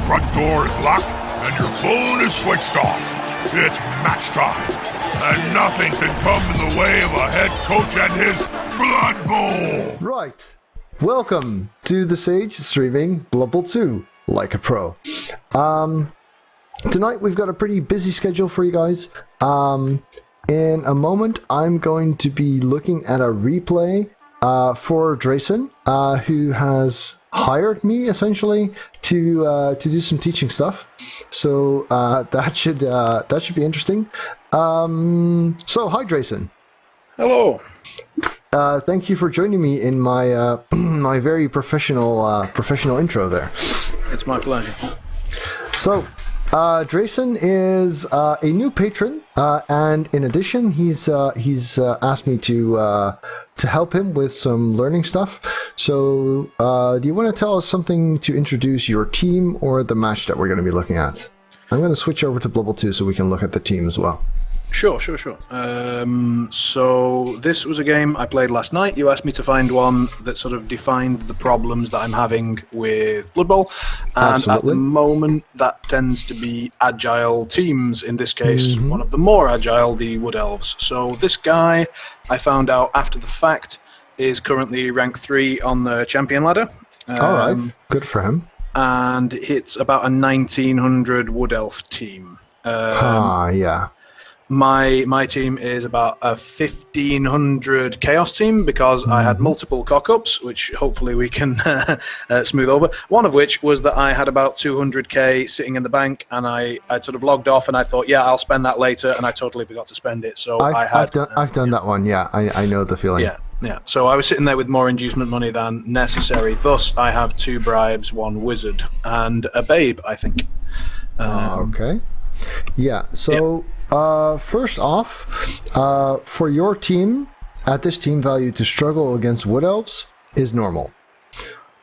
front door is locked and your phone is switched off. It's match time, and nothing can come in the way of a head coach and his Blood Bowl. Right. Welcome to the Sage streaming Blood Bowl 2, like a pro. Tonight we've got a pretty busy schedule for you guys. In a moment, I'm going to be looking at a replay for Draysen, who has hired me essentially to do some teaching stuff. So that should be interesting. So hi, Draysen. Hello. Thank you for joining me in my my very professional intro there. It's my pleasure. So, Draysen is a new patron, and in addition, he's asked me to help him with some learning stuff. So, do you want to tell us something to introduce your team or the match that we're going to be looking at? I'm going to switch over to Blood Bowl 2 so we can look at the team as well. Sure. So this was a game I played last night. You asked me to find one that sort of defined the problems that I'm having with Blood Bowl. And Absolutely. At the moment, that tends to be agile teams. In this case, one of the more agile, the Wood Elves. So this guy, I found out after the fact, is currently rank 3 on the champion ladder. All right, good for him. And it's about a 1900 Wood Elf team. Yeah. My team is about a 1500 Chaos team because I had multiple cock-ups, which hopefully we can smooth over. One of which was that I had about 200k sitting in the bank, and I sort of logged off, and I thought, yeah, I'll spend that later, and I totally forgot to spend it. So I've done that one. Yeah, I know the feeling. Yeah. So I was sitting there with more inducement money than necessary. Thus, I have 2 bribes, 1 wizard, and a babe, I think. Okay. Yeah. So. Yep. First off, for your team, at this team value, to struggle against Wood Elves is normal.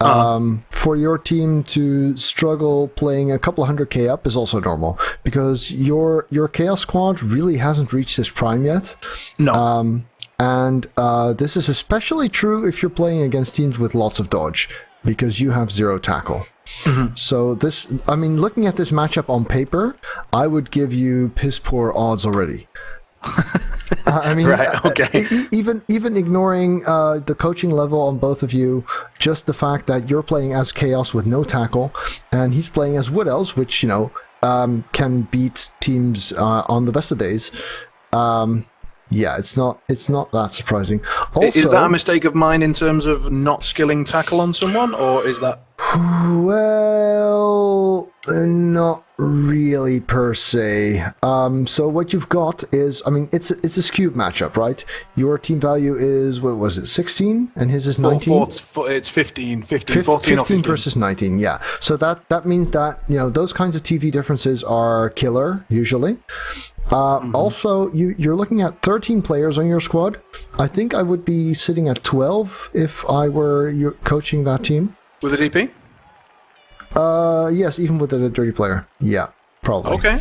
For your team to struggle playing a couple 100k up is also normal, because your Chaos Squad really hasn't reached its prime yet. No. And this is especially true if you're playing against teams with lots of dodge, because you have 0 tackle. So looking at this matchup on paper, I would give you piss poor odds already. Right, okay. Even ignoring the coaching level on both of you, just the fact that you're playing as Chaos with no tackle, and he's playing as Wood Elves, which can beat teams on the best of days. Yeah, it's not that surprising. Also, is that a mistake of mine in terms of not skilling tackle on someone, or is that? Well, not really per se. So what you've got is, it's a skewed matchup, right? Your team value is, what was it, 16, and his is 19. It's 15, 14 or 15 versus 19. Yeah. So that means that those kinds of TV differences are killer usually. Also, you're looking at 13 players on your squad. I think I would be sitting at 12 if I were coaching that team. With a DP? Yes, even with a dirty player. Yeah, probably. Okay.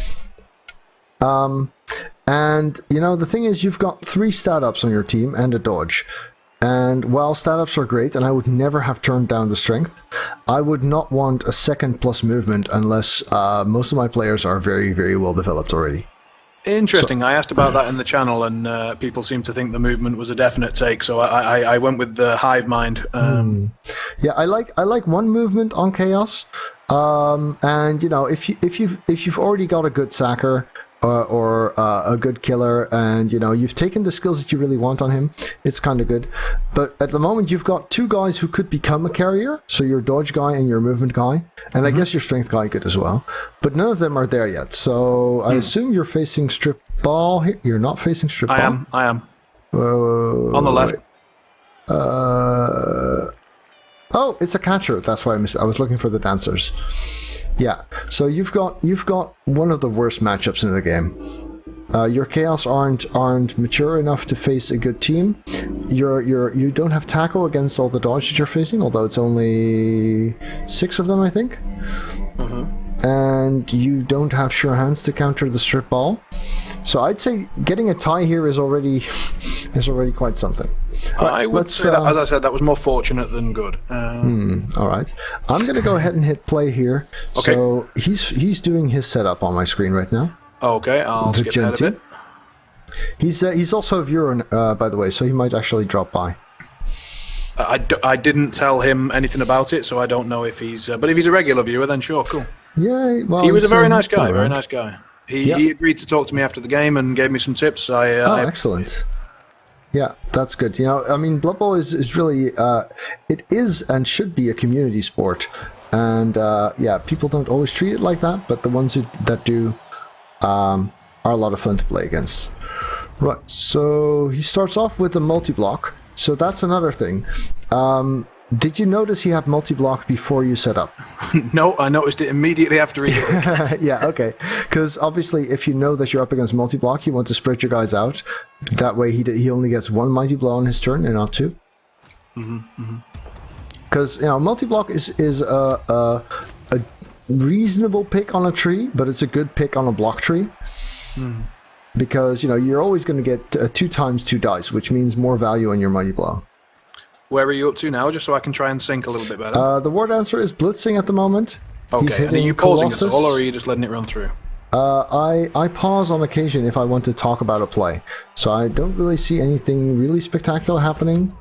And the thing is, you've got 3 stat ups on your team and a dodge. And while stat ups are great, and I would never have turned down the strength, I would not want a second plus movement unless most of my players are very, very well developed already. Interesting. I asked about that in the channel, and people seem to think the movement was a definite take. So I went with the hive mind. Yeah, I like 1 movement on Chaos, and if you've already got a good sacker or a good killer, and you've taken the skills that you really want on him, it's kind of good. But at the moment, you've got 2 guys who could become a carrier, so your dodge guy and your movement guy, and I guess your strength guy could as well. But none of them are there yet, so I assume you're facing strip ball here. You're not facing strip ball. I am. On the left. Oh, it's a catcher. That's why I missed. I was looking for the dancers. Yeah. So you've got one of the worst matchups in the game. Your Chaos aren't mature enough to face a good team. You don't have tackle against all the dodge that you're facing, although it's only 6 of them, I think. And you don't have sure hands to counter the strip ball. So I'd say getting a tie here is already quite something. I would say that, as I said, that was more fortunate than good. All right. I'm going to go ahead and hit play here. Okay. So he's doing his setup on my screen right now. Okay, I'll skip ahead a bit. He's also a viewer, by the way, so he might actually drop by. I didn't tell him anything about it, so I don't know if he's... but if he's a regular viewer, then sure, cool. Yeah, well... He was a very nice he's guy, very nice guy. He agreed to talk to me after the game and gave me some tips. Excellent. Yeah, that's good. You know, I mean, Blood Bowl is really... it is and should be a community sport. And, yeah, people don't always treat it like that, but the ones that do are a lot of fun to play against. Right, so he starts off with a multi-block. So that's another thing. Did you notice he had multi-block before you set up? No, I noticed it immediately after he did. Yeah, okay. Because obviously, if you know that you're up against multi-block, you want to spread your guys out. That way, he only gets one mighty blow on his turn and not two. Because you know, multi-block is a reasonable pick on a tree, but it's a good pick on a block tree. Because you know you're always going to get 2 times 2 dice, which means more value on your mighty blow. Where are you up to now, just so I can try and sync a little bit better? The war dancer is blitzing at the moment. Okay, and are you pausing this all, or are you just letting it run through? I pause on occasion if I want to talk about a play, so I don't really see anything really spectacular happening.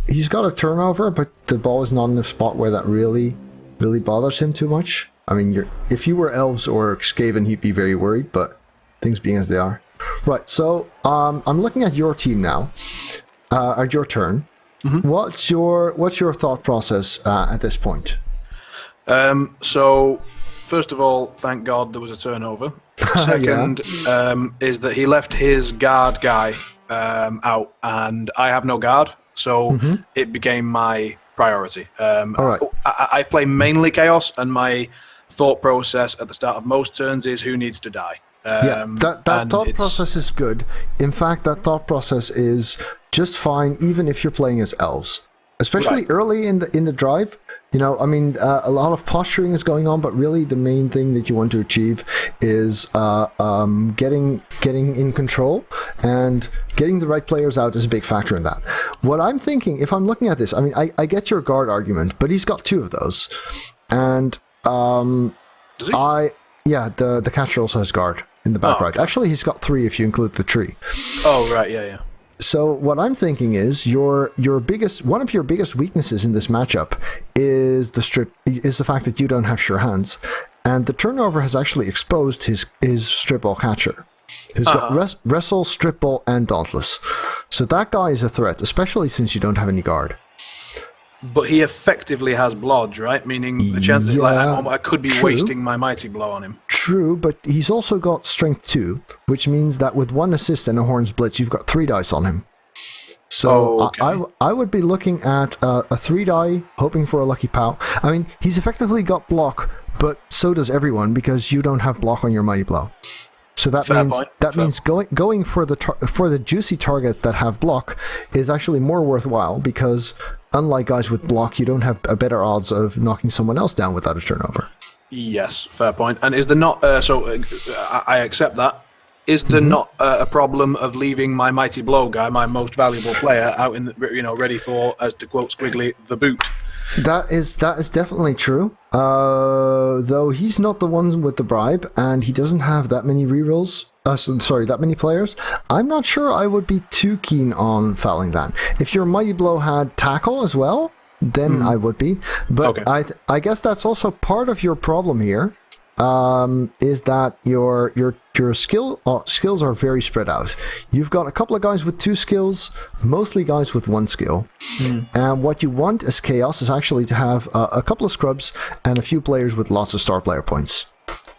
He's got a turnover, but the ball is not in a spot where that really bothers him too much. I mean, if you were elves or Skaven, he'd be very worried, but things being as they are. Right, so I'm looking at your team now. At your turn. What's your thought process at this point? So, first of all, thank God there was a turnover. Second, is that he left his guard guy out, and I have no guard, so it became my priority. All right. I play mainly Chaos, and my thought process at the start of most turns is who needs to die. That thought process is good. In fact, that thought process is just fine, even if you're playing as elves, especially early in the drive. You know, I mean, a lot of posturing is going on, but really the main thing that you want to achieve is getting in control, and getting the right players out is a big factor in that. What I'm thinking, if I'm looking at this, I mean, I get your guard argument, but he's got 2 of those, and Does he? Yeah, the catcher also has guard in the back right. Actually, he's got 3 if you include the tree. Oh, right, yeah. So what I'm thinking is one of your biggest weaknesses in this matchup is the fact that you don't have sure hands, and the turnover has actually exposed his strip ball catcher, who's got wrestle, strip ball, and dauntless. So that guy is a threat, especially since you don't have any guard. But he effectively has blodge, right? Meaning the chances I could be wasting my mighty blow on him. True, but he's also got strength 2, which means that with 1 assist and a Horn's Blitz, you've got 3 dice on him. So I would be looking at a 3 die, hoping for a lucky pow. I mean, he's effectively got block, but so does everyone, because you don't have block on your mighty blow. So that means going for the juicy targets that have block is actually more worthwhile, because unlike guys with block, you don't have a better odds of knocking someone else down without a turnover. Yes, fair point. And is there not? I accept that. Is there not a problem of leaving my mighty blow guy, my most valuable player, out in ready for, as to quote Squiggly, the boot? That is definitely true. Though he's not the one with the bribe, and he doesn't have that many rerolls. That many players. I'm not sure I would be too keen on fouling that. If your mighty blow had tackle as well, then I would be. But okay. I guess that's also part of your problem here. Is that your skills are very spread out. You've got a couple of guys with 2 skills, mostly guys with 1 skill. And what you want as Chaos is actually to have a couple of scrubs and a few players with lots of star player points.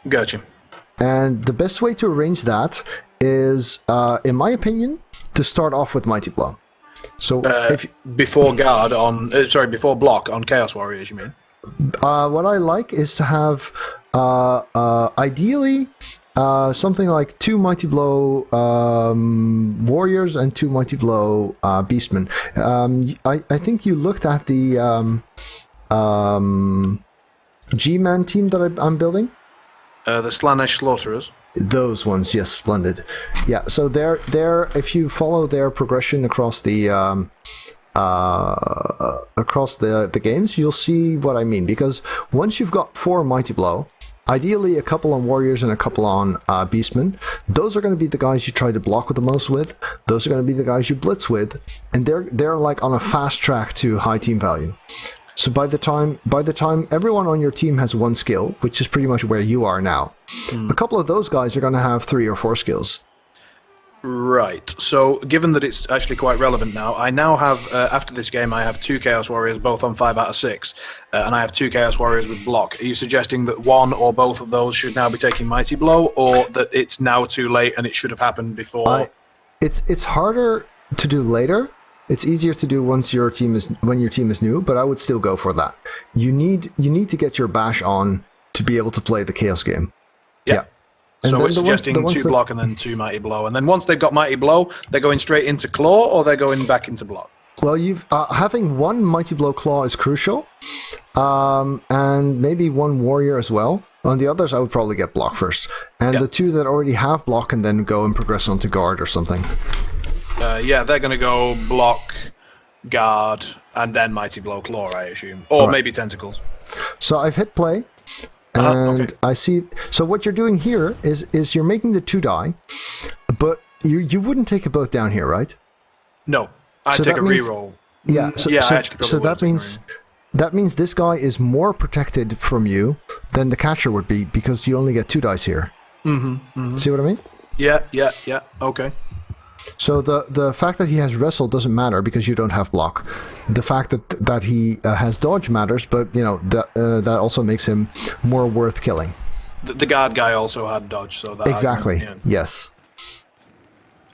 Gotcha. And the best way to arrange that is, in my opinion, to start off with Mighty Blow. So before block on Chaos Warriors, you mean? What I like is to have ideally something like 2 Mighty Blow Warriors and 2 Mighty Blow Beastmen. I think you looked at the G-Man team that I'm building. The Slaanesh Slaughterers. Those ones, yes, splendid. Yeah, so they're if you follow their progression across the games, you'll see what I mean. Because once you've got 4 Mighty Blow, ideally a couple on Warriors and a couple on Beastmen, those are going to be the guys you try to block with the most with. Those are going to be the guys you blitz with, and they're like on a fast track to high team value. So by the time everyone on your team has 1 skill, which is pretty much where you are now, a couple of those guys are going to have 3 or 4 skills. Right. So, given that it's actually quite relevant now, I now have, after this game, I have 2 Chaos Warriors, both on 5 out of 6, and I have 2 Chaos Warriors with block. Are you suggesting that one or both of those should now be taking Mighty Blow, or that it's now too late and it should have happened before? It's harder to do later. It's easier to do when your team is new, but I would still go for that. You need to get your bash on to be able to play the Chaos game. Yeah. And so then we're suggesting 2 block and then 2 Mighty Blow. And then once they've got Mighty Blow, they're going straight into Claw, or they're going back into block? Well, you've having 1 Mighty Blow Claw is crucial, and maybe 1 Warrior as well. On the others, I would probably get block first. And the 2 that already have block can then go and progress onto guard or something. Yeah, they're going to go block, guard, and then Mighty Blow Claw, I assume. Or maybe Tentacles. So I've hit play, and okay. I see... So what you're doing here is you're making the 2 die, but you wouldn't take it both down here, right? No, I take a reroll. Yeah, that means this guy is more protected from you than the catcher would be, because you only get 2 dice here. See what I mean? Yeah, okay. So the fact that he has wrestle doesn't matter because you don't have block. The fact that he has dodge matters, but that also makes him more worth killing. The guard guy also had dodge, so that exactly. Argument, Yes.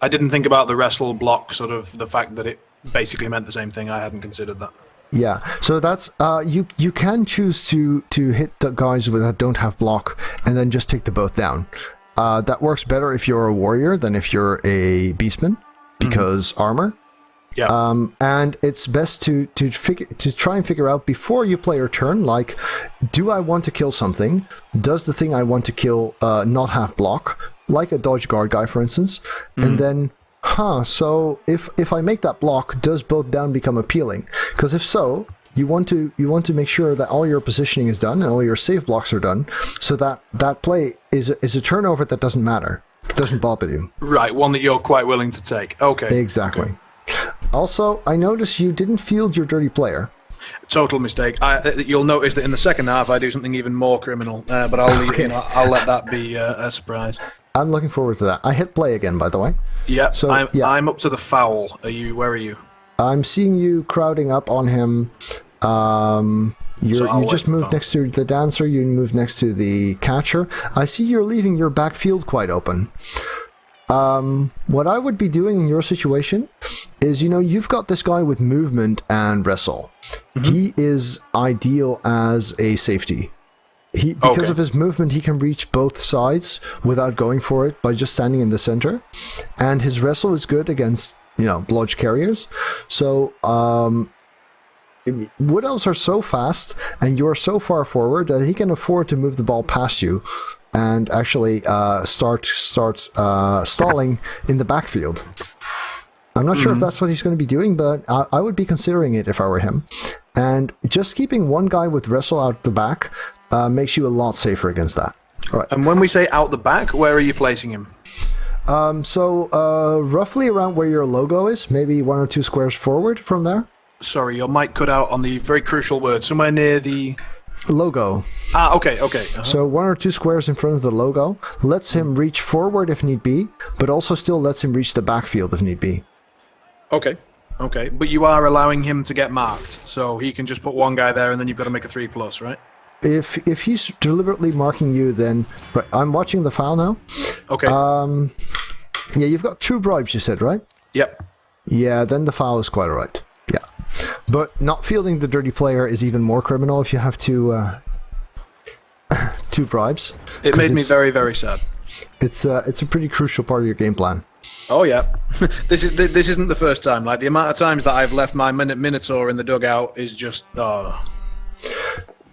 I didn't think about the wrestle block, sort of the fact that it basically meant the same thing. I hadn't considered that. Yeah, so that's you can choose to hit the guys that don't have block and then just take the both down. That works better if you're a warrior than if you're a beastman, because armor. Yeah. And it's best to try and figure out before you play your turn, like, do I want to kill something? Does the thing I want to kill not have block, like a dodge guard guy, for instance? And then, so if I make that block, does both down become appealing? Because if so, you want to make sure that all your positioning is done and all your save blocks are done, so that play is a turnover that doesn't matter. It doesn't bother you. Right, one that you're quite willing to take. Okay. Exactly. Okay. Also, I noticed you didn't field your dirty player. Total mistake. You'll notice that in the second half I do something even more criminal, but I'll let that be a surprise. I'm looking forward to that. I hit play again, by the way. Yeah. So I'm up to the foul. Where are you? I'm seeing you crowding up on him. You just moved next to the dancer. You moved next to the catcher. I see you're leaving your backfield quite open. What I would be doing in your situation is, you've got this guy with movement and wrestle. He is ideal as a safety. Because of his movement, he can reach both sides without going for it by just standing in the center. And his wrestle is good against, blodge carriers. So, Wood Elves are so fast, and you're so far forward that he can afford to move the ball past you and actually start stalling in the backfield. I'm not sure if that's what he's going to be doing, but I would be considering it if I were him. And just keeping one guy with wrestle out the back makes you a lot safer against that. All right. And when we say out the back, where are you placing him? So roughly around where your logo is, maybe 1 or 2 squares forward from there. Sorry, your mic cut out on the very crucial word. Somewhere near the logo. Okay. So 1 or 2 squares in front of the logo lets him reach forward if need be, but also still lets him reach the backfield if need be. Okay. But you are allowing him to get marked, so he can just put one guy there and then you've got to make a 3+, right? If he's deliberately marking you, then... Right, I'm watching the file now. Okay. Yeah, you've got 2 bribes, you said, right? Yep. Yeah, then the file is quite alright. Yeah. But not fielding the dirty player is even more criminal if you have 2 bribes. It made me very, very sad. It's a pretty crucial part of your game plan. Oh yeah, this isn't the first time. Like, the amount of times that I've left my Minotaur in the dugout is just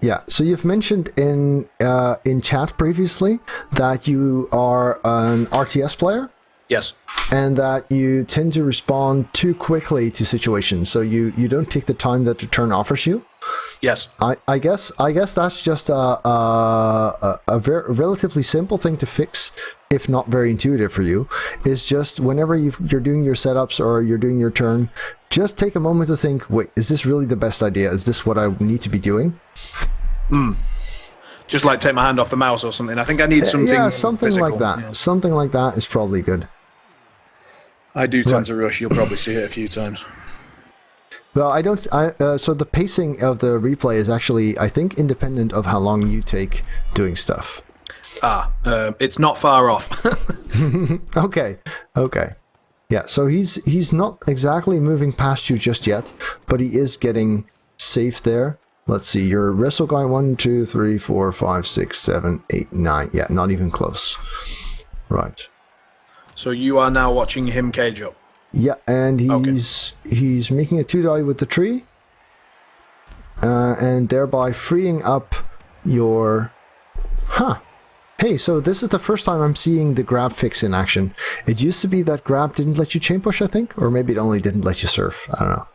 Yeah, so you've mentioned in chat previously that you are an RTS player, Yes. and that you tend to respond too quickly to situations, so you don't take the time that the turn offers you. Yes. I guess that's just a very relatively simple thing to fix, if not very intuitive for you. Is just whenever you're doing your setups or you're doing your turn, just take a moment to think, wait, is this really the best idea? Is this what I need to be doing? Just like take my hand off the mouse or something. I think I need something. Yeah, something physical. like that. Yeah. Something like that is probably good. I do tend to rush. You'll probably see it a few times. Well, I don't. So the pacing of the replay is actually, I think, independent of how long you take doing stuff. It's not far off. Okay. Yeah. So he's not exactly moving past you just yet, but he is getting safe there. Let's see. Your wrestle guy 1, 2, 3, 4, 5, 6, 7, 8, 9. Yeah, not even close. Right. So you are now watching him cage up. Yeah, and he's making a 2-die with the tree, and thereby freeing up your... Hey, so this is the first time I'm seeing the grab fix in action. It used to be that grab didn't let you chain push, I think, or maybe it only didn't let you surf. I don't know.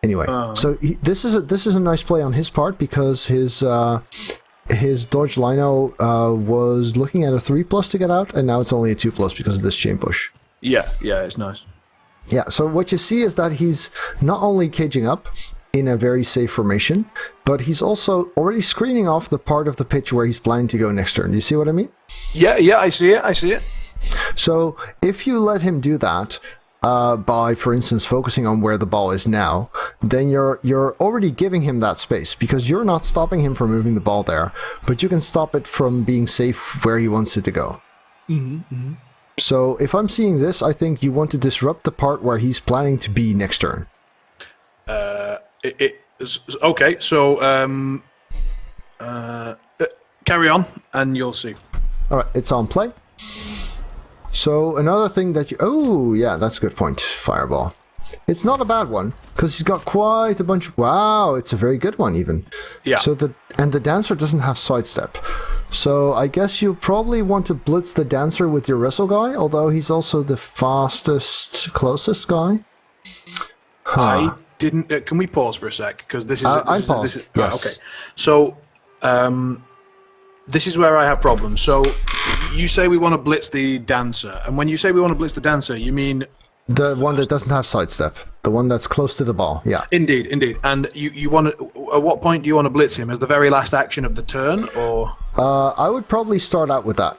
Anyway, so this is a nice play on his part, because his dodge lino was looking at a 3+ to get out, and now it's only a 2+ because of this chain push. Yeah, it's nice. Yeah, so what you see is that he's not only caging up in a very safe formation, but he's also already screening off the part of the pitch where he's planning to go next turn. Do you see what I mean? Yeah, I see it. So if you let him do that by, for instance, focusing on where the ball is now, then you're already giving him that space, because you're not stopping him from moving the ball there, but you can stop it from being safe where he wants it to go. Mm-hmm. So if I'm seeing this, I think you want to disrupt the part where he's planning to be next turn. Okay, so carry on, and you'll see. All right, it's on play. So another thing that you... Oh, yeah, that's a good point. Fireball. It's not a bad one, because he's got quite a bunch... Wow, it's a very good one, even. Yeah. So the Dancer doesn't have sidestep. So I guess you probably want to blitz the Dancer with your wrestle guy, although he's also the fastest, closest guy. I didn't... can we pause for a sec? Because this is... I paused, yes. Okay. So, this is where I have problems. So, you say we want to blitz the Dancer, and when you say we want to blitz the Dancer, you mean... The one that doesn't have sidestep. The one that's close to the ball, yeah. Indeed. And you want to... At what point do you want to blitz him? As the very last action of the turn, or... I would probably start out with that.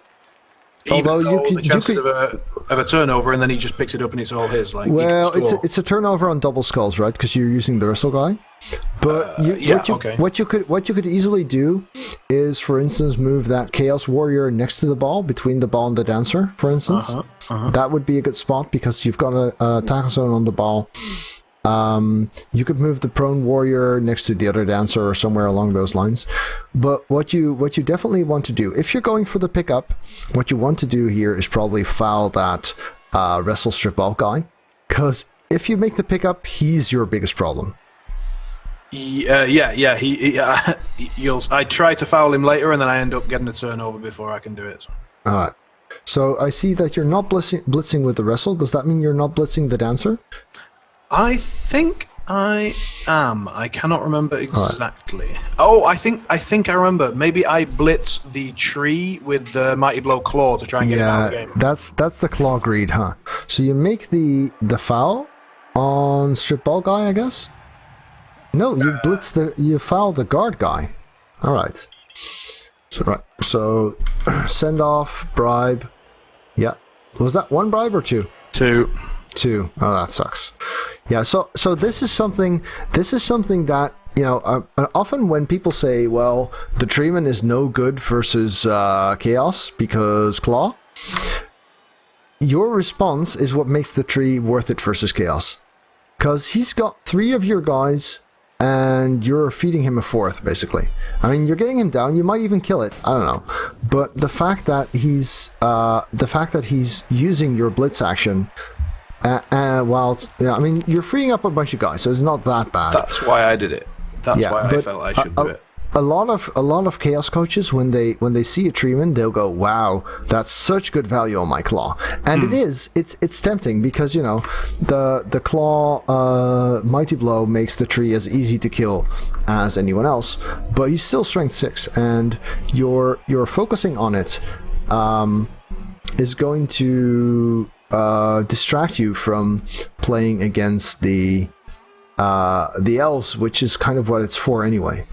Although the chances of a turnover, and then he just picks it up and it's all his. Like, well, it's a turnover on double skulls, right? Because you're using the wrestle guy. But what you could easily do is, for instance, move that Chaos Warrior next to the ball, between the ball and the Dancer, for instance. That would be a good spot, because you've got a tackle zone on the ball. You could move the Prone Warrior next to the other Dancer or somewhere along those lines. But what you definitely want to do, if you're going for the pickup, what you want to do here is probably foul that Wrestle Strip Ball guy. Because if you make the pickup, he's your biggest problem. Yeah. I try to foul him later, and then I end up getting a turnover before I can do it. All right. So I see that you're not blitzing with the wrestle. Does that mean you're not blitzing the Dancer? I think I am. I cannot remember exactly. Right. Oh, I think I remember. Maybe I blitz the tree with the Mighty Blow Claw to try and get him out of the game. That's the Claw Greed, huh? So you make the foul on Strip Ball guy, I guess? No, you foul the guard guy. All right. So send off, bribe. Yeah. Was that one bribe or two? Two. Oh, that sucks. Yeah, so this is something that, often when people say, well, the Treeman is no good versus Chaos because Claw, your response is what makes the tree worth it versus Chaos. Because he's got 3 of your guys, and you're feeding him a 4th, basically. I mean, you're getting him down. You might even kill it. I don't know. But the fact that he's using your blitz action... you're freeing up a bunch of guys, so it's not that bad. That's why I did it. That's why I felt I should do it. a lot of chaos coaches when they see a treeman, they'll go, "Wow, that's such good value on my claw," and it's tempting because the claw mighty blow makes the tree as easy to kill as anyone else, but he's still strength 6, and you're focusing on it is going to distract you from playing against the elves, which is kind of what it's for anyway.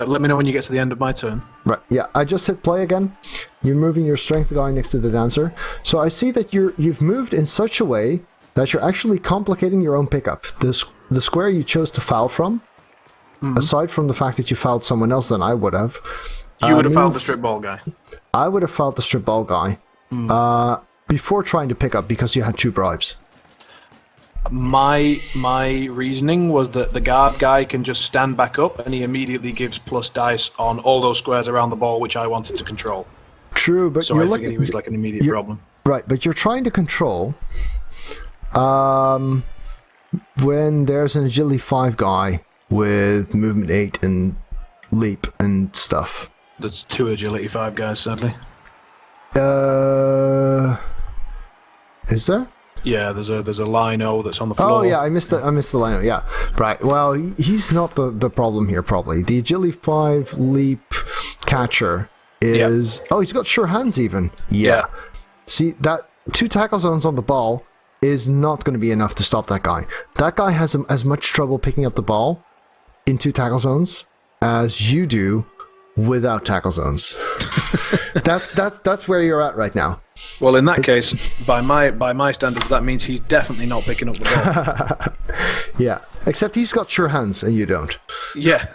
Let me know when you get to the end of my turn. Right, yeah, I just hit play again. You're moving your strength guy next to the dancer. So I see that you've moved in such a way that you're actually complicating your own pickup. The square you chose to foul from, aside from the fact that you fouled someone else than I would have. You would have fouled the strip ball guy. I would have fouled the strip ball guy before trying to pick up because you had 2 bribes. My reasoning was that the guard guy can just stand back up and he immediately gives plus dice on all those squares around the ball which I wanted to control. True, but so I figured he was like an immediate problem. Right, but you're trying to control when there's an agility 5 guy with movement 8 and leap and stuff. There's 2 agility 5 guys, sadly. Is there? Yeah, there's a Lino that's on the floor. Oh yeah, I missed the Lino. Yeah, right. Well, he's not the problem here. Probably the agility 5 leap catcher is. Oh, he's got sure hands even. Yeah. See that 2 tackle zones on the ball is not going to be enough to stop that guy. That guy has as much trouble picking up the ball in 2 tackle zones as you do without tackle zones. That's where you're at right now. Well, in that case, by my standards, that means he's definitely not picking up the ball. Yeah, except he's got sure hands and you don't. Yeah.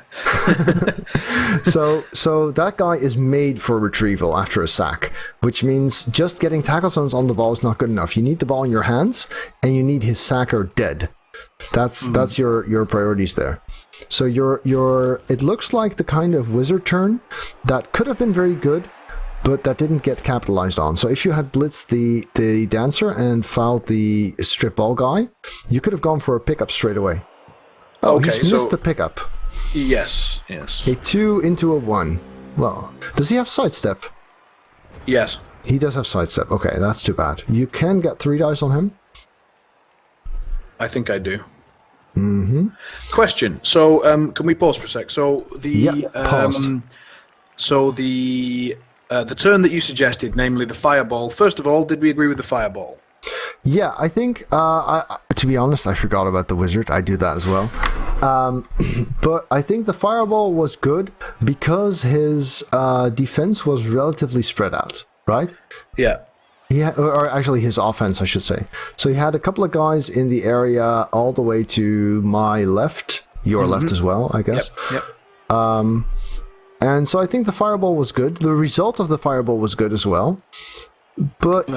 So that guy is made for retrieval after a sack, which means just getting tackle zones on the ball is not good enough. You need the ball in your hands, and you need his sacker dead. That's your priorities there. So it looks like the kind of wizard turn that could have been very good, but that didn't get capitalized on. So if you had blitzed the dancer and fouled the strip ball guy, you could have gone for a pickup straight away. Oh, okay, he's missed the pickup. Yes. A 2 into a 1. Well, does he have sidestep? Yes. He does have sidestep. Okay, that's too bad. You can get 3 dice on him. I think I do. Mm-hmm. Question. So, can we pause for a sec? So the turn that you suggested, namely the fireball. First of all, did we agree with the fireball? Yeah, I think. To be honest, I forgot about the wizard. I do that as well. But I think the fireball was good because his defense was relatively spread out. Right? Yeah. Or actually his offense, I should say. So he had a couple of guys in the area all the way to my left, your left as well, I guess. Yep. And so I think the fireball was good. The result of the fireball was good as well. But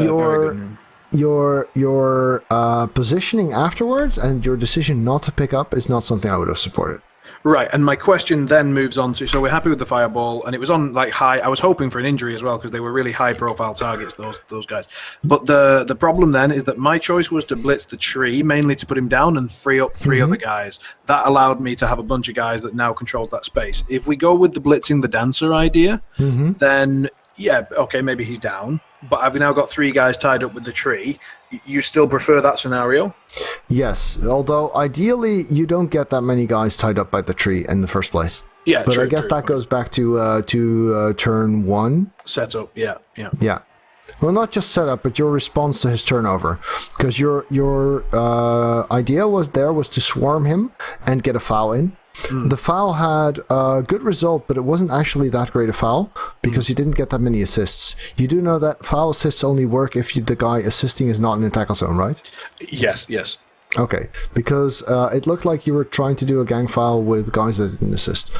your positioning afterwards and your decision not to pick up is not something I would have supported. Right, and my question then moves on to, so we're happy with the fireball, and it was on like high. I was hoping for an injury as well because they were really high-profile targets, those guys. But the problem then is that my choice was to blitz the tree mainly to put him down and free up 3 other guys. That allowed me to have a bunch of guys that now controlled that space. If we go with the blitzing the dancer idea, then yeah, okay, maybe he's down. But I've now got 3 guys tied up with the tree. You still prefer that scenario? Yes, although ideally you don't get that many guys tied up by the tree in the first place. Yeah, but true, I guess that goes back to turn 1. Setup, yeah. Well, not just setup, but your response to his turnover, because your idea was to swarm him and get a foul in. The foul had a good result, but it wasn't actually that great a foul because you didn't get that many assists. You do know that foul assists only work if the guy assisting is not in a tackle zone, right? Yes. Okay, because it looked like you were trying to do a gang foul with guys that didn't assist.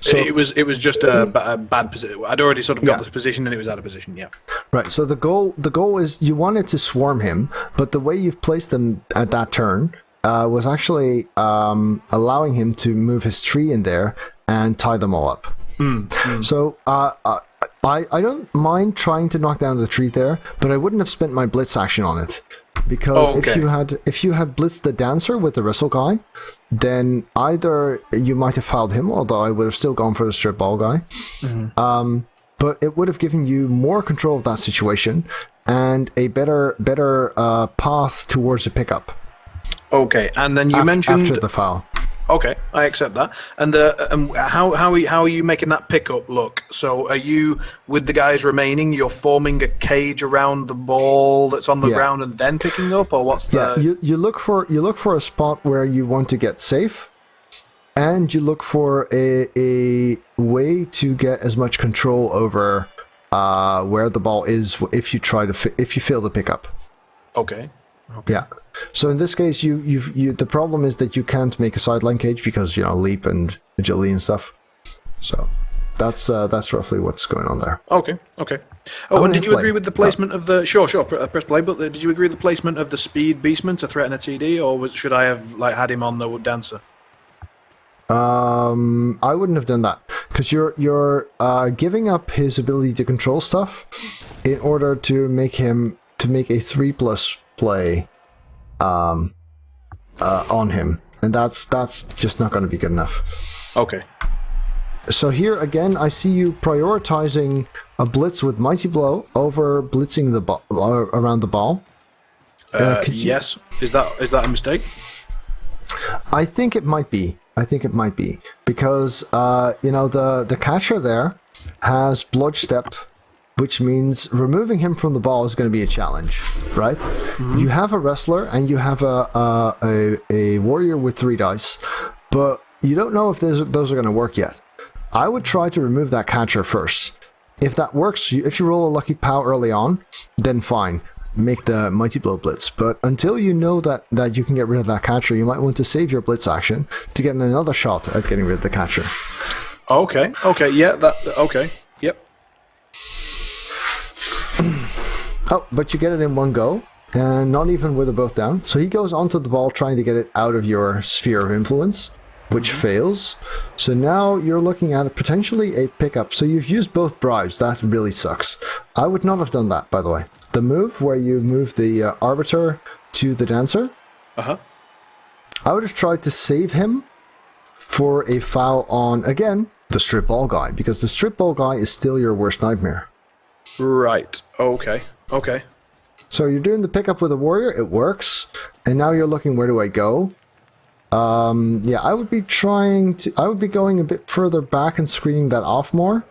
So it was just a bad position. I'd already sort of got this position and it was out of position. Yeah. Right. So the goal is you wanted to swarm him, but the way you've placed them at that turn was actually allowing him to move his tree in there and tie them all up. So I don't mind trying to knock down the tree there, but I wouldn't have spent my blitz action on it. Because if you had blitzed the dancer with the wrestle guy, then either you might have fouled him, although I would have still gone for the strip ball guy. But it would have given you more control of that situation and a better path towards a pickup. Okay, and then you mentioned after the foul. Okay, I accept that. And how are you making that pickup look? So are you, with the guys remaining, you're forming a cage around the ball that's on the ground and then picking up, or what's the? Yeah, you look for a spot where you want to get safe, and you look for a way to get as much control over where the ball is if you fail to pick up. Okay. Yeah. So in this case, the problem is that you can't make a sideline cage because leap and agility and stuff. So that's roughly what's going on there. Okay. Oh, and did you agree with the placement of the? Sure. Press play. But did you agree with the placement of the speed beastman to threaten a TD, or should I have had him on the wood dancer? I wouldn't have done that because you're giving up his ability to control stuff in order to make a 3+ play on him, and that's just not going to be good enough. Okay. So here again, I see you prioritizing a blitz with Mighty Blow over blitzing the ball around the ball. Yes. Is that a mistake? I think it might be. Because the catcher there has Bludge Step, which means removing him from the ball is going to be a challenge, right? Mm-hmm. You have a wrestler and you have a warrior with 3 dice, but you don't know if those are going to work yet. I would try to remove that catcher first. If that works, if you roll a lucky POW early on, then fine. Make the Mighty Blow blitz. But until you know that you can get rid of that catcher, you might want to save your blitz action to get another shot at getting rid of the catcher. Okay, yeah, okay, yep. Oh, but you get it in one go, and not even with the both down. So he goes onto the ball trying to get it out of your sphere of influence, which fails. So now you're looking at potentially a pickup. So you've used both bribes. That really sucks. I would not have done that, by the way. The move where you move the Arbiter to the Dancer, I would have tried to save him for a foul on, again, the Strip Ball guy, because the Strip Ball guy is still your worst nightmare. Right, okay. So you're doing the pickup with a warrior, it works, and now you're looking, where do I go? I would be going a bit further back and screening that off more.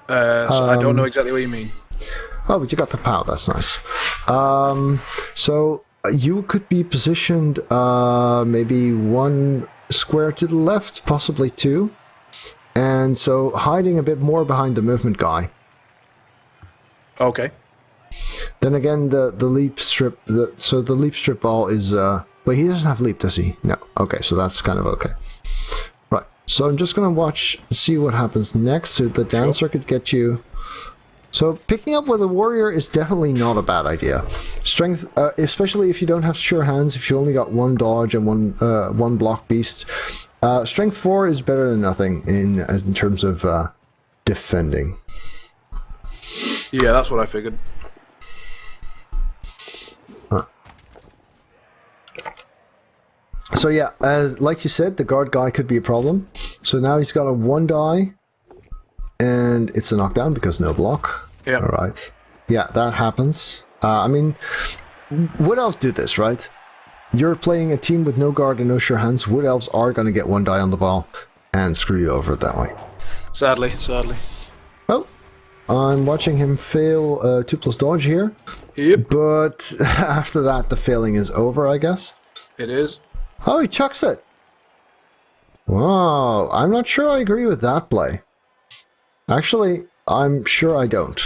So I don't know exactly what you mean. Oh, but you got the POW, that's nice. So you could be positioned maybe 1 square to the left, possibly 2. And so hiding a bit more behind the movement guy. Okay. Then again, the leap strip, the leap strip ball is... wait, he doesn't have leap, does he? No. Okay, so that's kind of okay. Right, so I'm just going to see what happens next. So the dancer could get you... So picking up with a warrior is definitely not a bad idea. Strength, especially if you don't have sure hands, if you only got 1 dodge and one block beast. Strength 4 is better than nothing in terms of defending. Yeah, that's what I figured. So yeah, like you said, the guard guy could be a problem. So now he's got a 1 die, and it's a knockdown because no block. Yeah. All right. Yeah, that happens. I mean, Wood Elves do this, right? You're playing a team with no guard and no sure hands. Wood Elves are going to get 1 die on the ball and screw you over that way. Sadly. Well, I'm watching him fail 2+ dodge here. Yep. But after that, the failing is over, I guess. It is. Oh, he chucks it. Wow, I'm not sure I agree with that play. Actually, I'm sure I don't.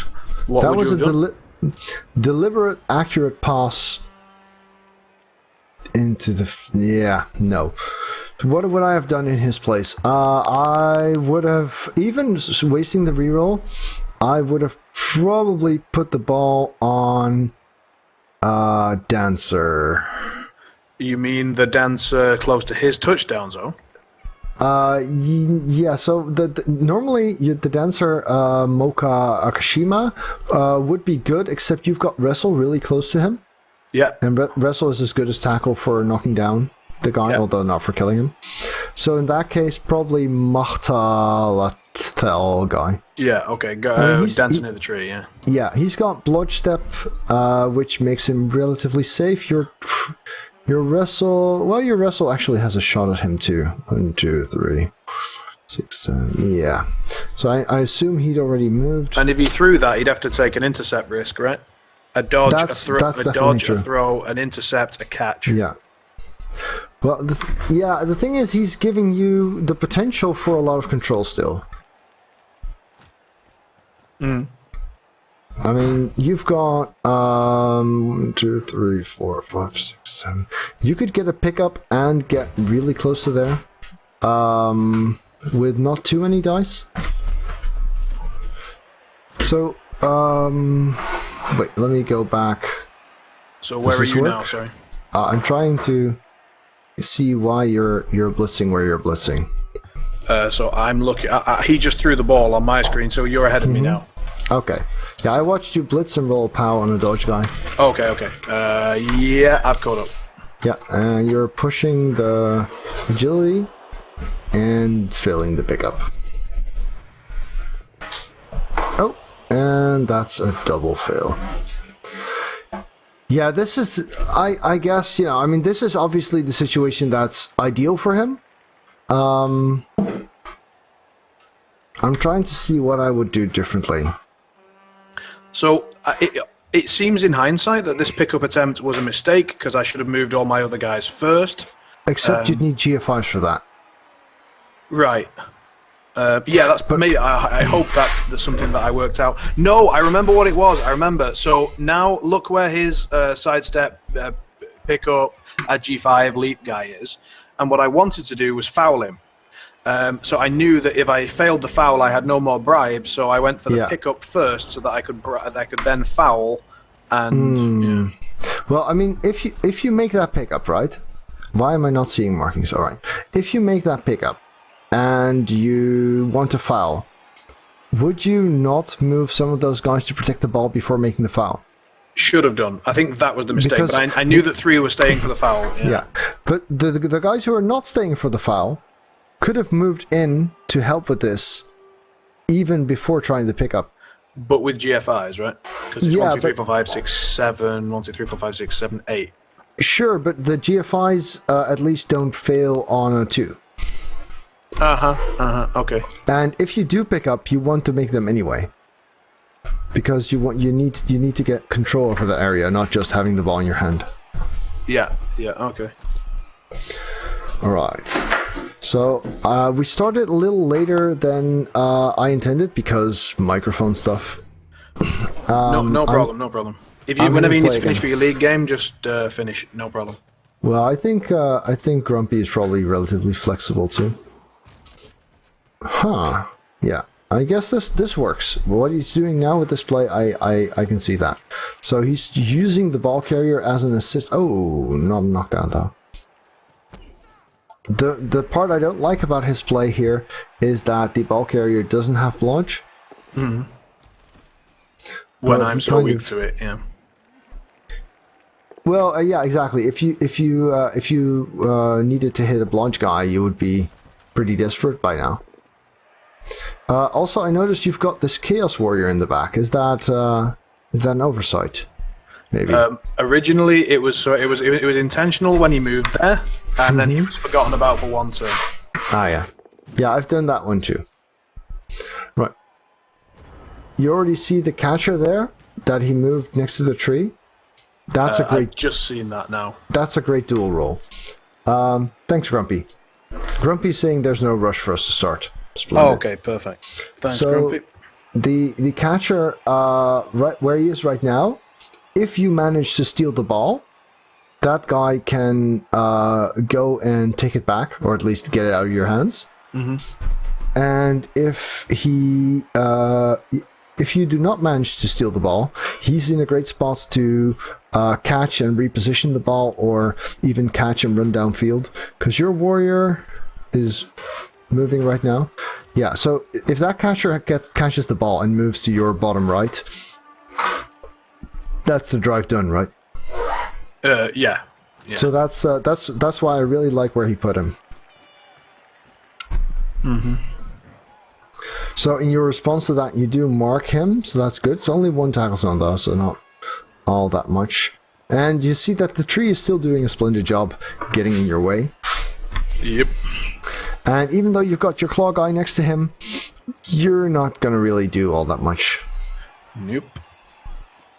What that would was you a deliberate, accurate pass into the... Yeah, no. What would I have done in his place? I would have, even wasting the reroll, I would have probably put the ball on Dancer. You mean the dancer close to his touchdown zone? Yeah. So normally the dancer Mocha Akashima would be good, except you've got wrestle really close to him. Yeah. And wrestle is as good as tackle for knocking down the guy, although not for killing him. So in that case, probably Mahtalatel guy. Yeah, okay. Dancing near the tree, yeah. Yeah, he's got Blood Step, which makes him relatively safe. Your wrestle actually has a shot at him too. 1, 2, 3, 6, 7. Yeah. So I assume he'd already moved. And if he threw that, he'd have to take an intercept risk, right? A dodge, a throw, an intercept, a catch. Yeah. Well, the thing is, he's giving you the potential for a lot of control still. I mean, you've got 1, 2, 3, 4, 5, 6, 7. You could get a pickup and get really close to there, with not too many dice. So, wait, let me go back. So where are you now? Sorry. I'm trying to see why you're blitzing where you're blitzing. So I'm looking. He just threw the ball on my screen, so you're ahead of me now. Okay. Yeah, I watched you blitz and roll pow on a dodge guy. Okay. Yeah, I've caught up. Yeah, and you're pushing the agility and failing the pickup. Oh, and that's a double fail. Yeah, this is, I guess, I mean, this is obviously the situation that's ideal for him. I'm trying to see what I would do differently. So, it seems in hindsight that this pickup attempt was a mistake, because I should have moved all my other guys first. Except you'd need GFIs for that. Right. Yeah, that's maybe. I hope that's something that I worked out. No, I remember what it was. I remember. So now look where his sidestep, pickup, at G5 leap guy is, and what I wanted to do was foul him. So I knew that if I failed the foul, I had no more bribes. So I went for the pickup first, so that I could then foul. And well, I mean, if you make that pickup, right? Why am I not seeing markings? All right. If you make that pickup and you want to foul, would you not move some of those guys to protect the ball before making the foul? Should have done. I think that was the mistake. Because but I knew that 3 were staying for the foul. Yeah. But the guys who are not staying for the foul could have moved in to help with this even before trying the pickup. But with GFIs, right? Because it's 1, 2, 3, 4, 5, 6, 7, 1, 2, 3, 4, 5, 6, 7, 8. Sure, but the GFIs at least don't fail on a 2. Okay. And if you do pick up, you want to make them anyway, because you need to get control over the area, not just having the ball in your hand. Yeah. Okay. All right. So we started a little later than I intended because microphone stuff. No problem. Whenever you need to finish for your league game, just finish. No problem. Well, I think Grumpy is probably relatively flexible too. Huh. Yeah. I guess this works. What he's doing now with this play, I can see that. So he's using the ball carrier as an assist. Oh, not knockdown though. The part I don't like about his play here is that the ball carrier doesn't have blodge. Mm-hmm. When I'm so weak to it, yeah. Well, yeah, exactly. If you needed to hit a blodge guy, you would be pretty desperate by now. Also, I noticed you've got this Chaos Warrior in the back. Is that an oversight? Maybe. Originally, it was intentional when he moved there, and then he was forgotten about for one turn. Yeah. Yeah, I've done that one too. Right. You already see the catcher there that he moved next to the tree. That's a great. I've just seen that now. That's a great dual roll. Thanks, Grumpy. Grumpy's saying there's no rush for us to start. Splendid. Oh, okay, perfect. Thanks, Grumpy. The catcher, right where he is right now, if you manage to steal the ball, that guy can go and take it back, or at least get it out of your hands. Mm-hmm. And if you do not manage to steal the ball, he's in a great spot to catch and reposition the ball, or even catch and run downfield, because your warrior is moving right now. Yeah, so if that catcher catches the ball and moves to your bottom right, that's the drive done, right? Yeah. So that's why I really like where he put him. Mm-hmm. So in your response to that, you do mark him, so that's good. It's only one tackle zone though, so not all that much. And you see that the tree is still doing a splendid job getting in your way. Yep. And even though you've got your claw guy next to him, you're not going to really do all that much. Nope.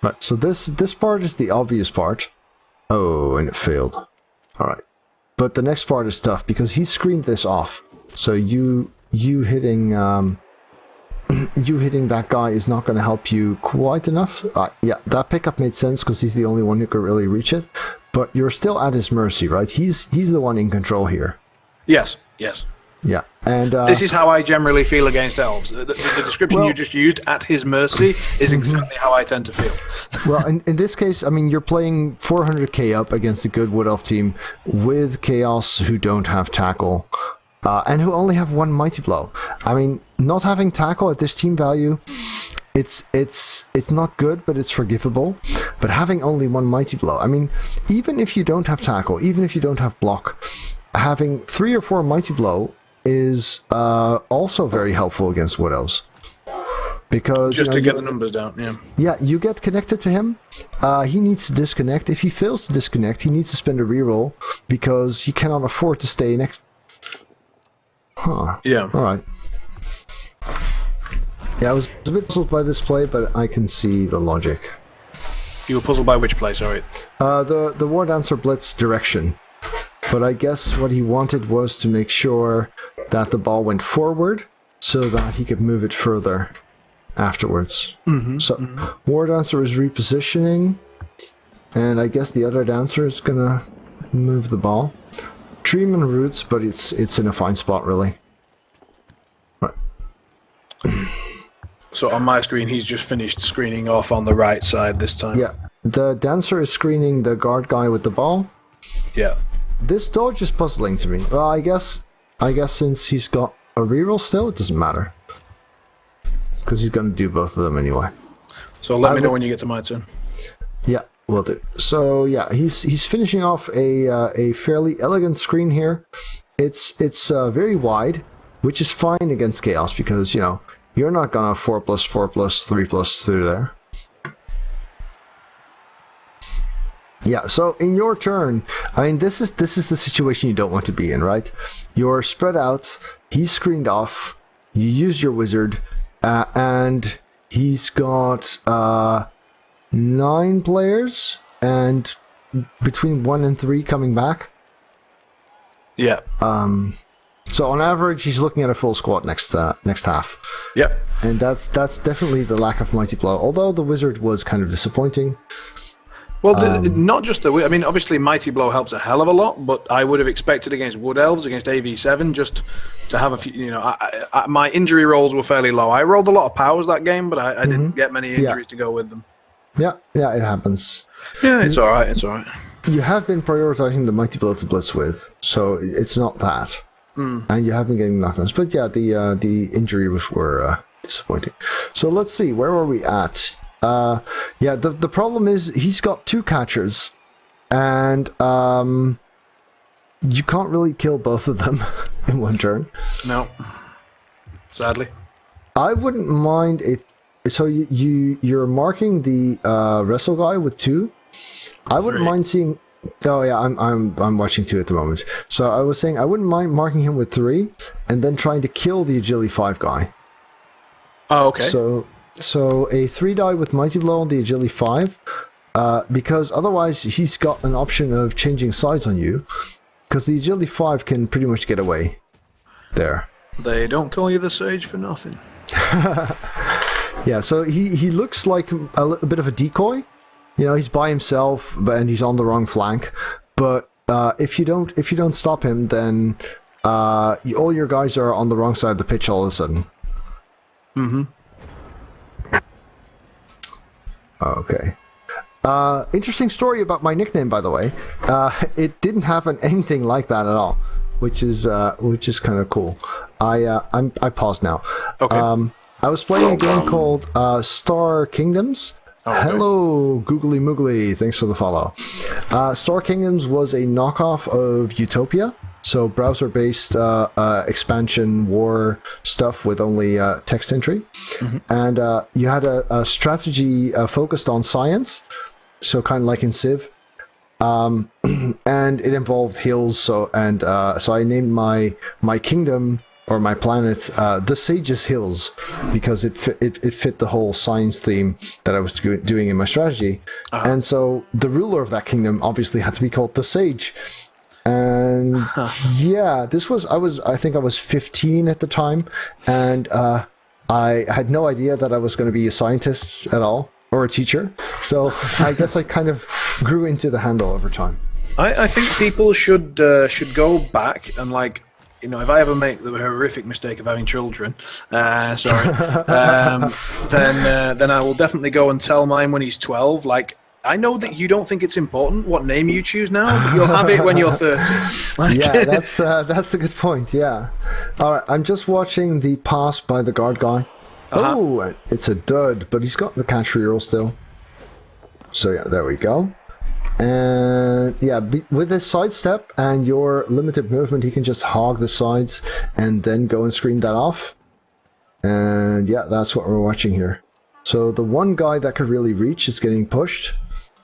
Right, so this part is the obvious part. Oh, and it failed. Alright. But the next part is tough because he screened this off. So you hitting you hitting that guy is not going to help you quite enough. Yeah, that pickup made sense because he's the only one who could really reach it. But you're still at his mercy, right? He's the one in control here. Yes. Yeah, and this is how I generally feel against elves. The description you just used, at his mercy, is exactly how I tend to feel. Well, in this case, I mean, you're playing 400k up against a good Wood Elf team with Chaos who don't have tackle. And who only have one mighty blow. I mean, not having tackle at this team value, it's not good, but it's forgivable. But having only one mighty blow, I mean, even if you don't have tackle, even if you don't have block, having 3 or 4 mighty blow is also very helpful against Wood Elves. Because just to get the numbers down, yeah. Yeah, you get connected to him. He needs to disconnect. If he fails to disconnect, he needs to spend a reroll because he cannot afford to stay next. Huh. Yeah. All right. Yeah, I was a bit puzzled by this play, but I can see the logic. You were puzzled by which play? Sorry. The War Dancer blitz direction. But I guess what he wanted was to make sure that the ball went forward so that he could move it further afterwards. War Dancer is repositioning, and I guess the other dancer is gonna move the ball. Treeman roots, but it's in a fine spot, really. Right. So on my screen, he's just finished screening off on the right side this time. Yeah, the dancer is screening the guard guy with the ball. Yeah. This dodge is puzzling to me. Well, I guess since he's got a reroll still, it doesn't matter. Because he's going to do both of them anyway. So let me know when you get to my turn. Yeah, will do. So yeah, he's finishing off a fairly elegant screen here. It's very wide, which is fine against Chaos because, you know, you're not going to 4+4+3+ through there. Yeah, so in your turn, I mean, this is the situation you don't want to be in, right? You're spread out, he's screened off, you use your wizard, and he's got 9 players, and between 1 and 3 coming back. Yeah. So on average, he's looking at a full squad next half. Yep. And that's definitely the lack of mighty blow, although the wizard was kind of disappointing. Well, not just the... I mean, obviously, Mighty Blow helps a hell of a lot, but I would have expected against Wood Elves, against AV7, just to have a few... You know, my injury rolls were fairly low. I rolled a lot of powers that game, but I didn't get many injuries to go with them. Yeah, it happens. Yeah, it's all right. You have been prioritizing the Mighty Blow to blitz with, so it's not that. And you have been getting knockdowns. But yeah, the injuries were disappointing. So let's see, where were we at? Yeah, the problem is he's got 2 catchers, and you can't really kill both of them in one turn. No, sadly. I wouldn't mind it. So you're marking the wrestle guy with 2. I wouldn't mind seeing. Oh yeah, I'm watching 2 at the moment. So I was saying I wouldn't mind marking him with 3, and then trying to kill the agility 5 guy. Oh, okay. So a 3 die with Mighty Blow on the Agility 5, because otherwise he's got an option of changing sides on you, because the Agility 5 can pretty much get away there. They don't call you the Sage for nothing. Yeah, so he looks like a bit of a decoy. You know, he's by himself, and he's on the wrong flank. But if you don't stop him, then all your guys are on the wrong side of the pitch all of a sudden. Okay. Interesting story about my nickname, by the way. It didn't happen anything like that at all. which is kind of cool. I pause now. Okay. I was playing a game called Star Kingdoms. Oh, okay. Hello, Googly Moogly. Thanks for the follow. Star Kingdoms was a knockoff of Utopia. So browser-based expansion war stuff with only text entry. Mm-hmm. And you had a strategy focused on science. So kind of like in Civ. And it involved hills. So I named my kingdom or my planet the Sage's Hills because it fit the whole science theme that I was doing in my strategy. And so the ruler of that kingdom obviously had to be called the Sage. And yeah, I think I was 15 at the time, and I had no idea that I was going to be a scientist at all or a teacher. So I guess I kind of grew into the handle over time. I think people should go back and if I ever make the horrific mistake of having children, then I will definitely go and tell mine when he's 12. I know that you don't think it's important what name you choose now, but you'll have it when you're 30. Yeah, that's a good point. Yeah. All right, I'm just watching the pass by the guard guy. Uh-huh. Oh, it's a dud, but he's got the catch reroll still. So yeah, there we go. And yeah, with his sidestep and your limited movement, he can just hog the sides and then go and screen that off. And yeah, that's what we're watching here. So the one guy that could really reach is getting pushed.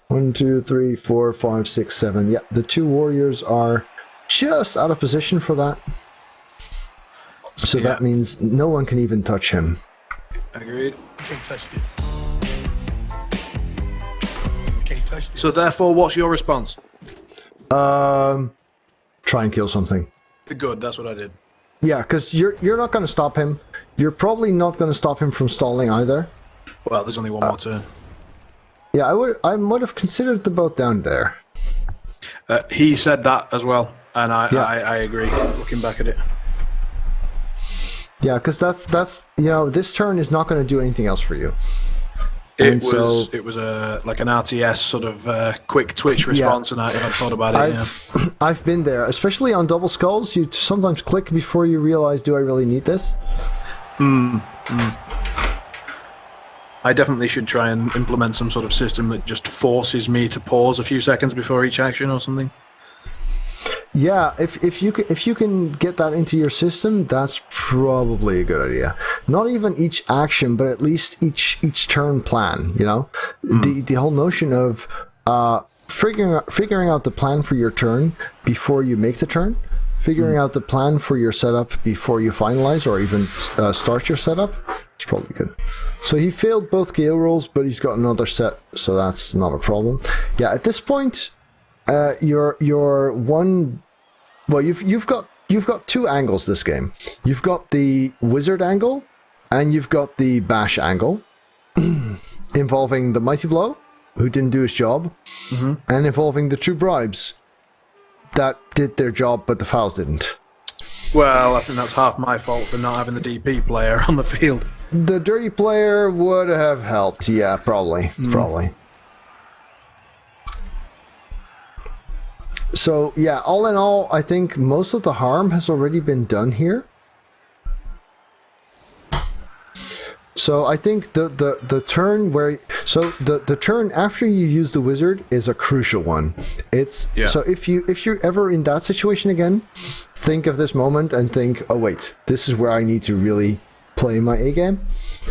1, 2, 3, 4, 5, 6, 7. Yeah, the two warriors are just out of position for that. So that means no one can even touch him. Agreed. Can't touch this. So therefore, what's your response? Try and kill something. Good, that's what I did. Yeah, because you're not going to stop him. You're probably not going to stop him from stalling either. Well, there's only one more turn. Yeah, I might have considered the boat down there. He said that as well, and I agree. Looking back at it. Yeah, because that's this turn is not going to do anything else for you. It was like an RTS sort of quick twitch response, and I thought about it. I've been there, especially on double skulls. You sometimes click before you realize, do I really need this? I definitely should try and implement some sort of system that just forces me to pause a few seconds before each action or something. Yeah, if you can get that into your system, that's probably a good idea. Not even each action, but at least each turn plan. The whole notion of figuring out the plan for your turn before you make the turn, figuring out the plan for your setup before you finalize or even start your setup. It's probably good. So he failed both gale rolls, but he's got another set, so that's not a problem. Yeah, at this point, your one. Well, you've got two angles this game. You've got the wizard angle, and you've got the bash angle, involving the mighty blow, who didn't do his job, and involving the two bribes that did their job, but the fouls didn't. Well, I think that's half my fault for not having the DP player on the field. The dirty player would have helped. Yeah, probably. So, yeah, all in all, I think most of the harm has already been done here. So I think the turn where... So the turn after you use the wizard is a crucial one. So if you're ever in that situation again, think of this moment and think, oh wait, this is where I need to really play my A game.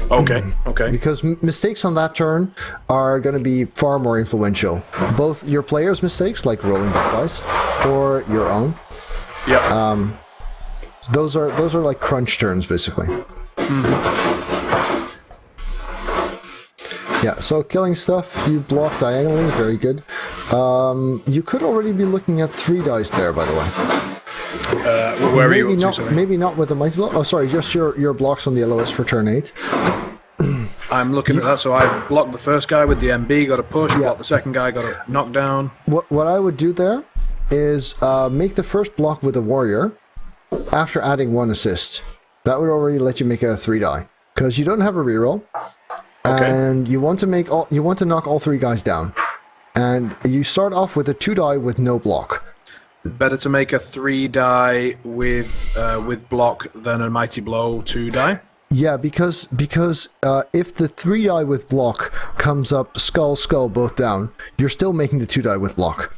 Okay. Because mistakes on that turn are going to be far more influential. Both your player's mistakes, like rolling back dice, or your own. Yeah. Those are like crunch turns, basically. Yeah, so killing stuff, you block diagonally, very good. You could already be looking at 3 dice there, by the way. Where are you up to, sorry? Maybe not with the mighty blow. Oh, sorry, just your blocks on the LOS for turn 8. I'm looking at that, so I blocked the first guy with the MB, got a push, blocked the second guy, got a knockdown. What I would do there is make the first block with a warrior after adding 1 assist. That would already let you make a 3 die. Because you don't have a reroll. Okay. And you want to knock all 3 guys down. And you start off with a 2 die with no block. better to make a 3-die with block than a mighty blow 2-die? Yeah, because if the 3-die with block comes up skull both down, you're still making the 2-die with block.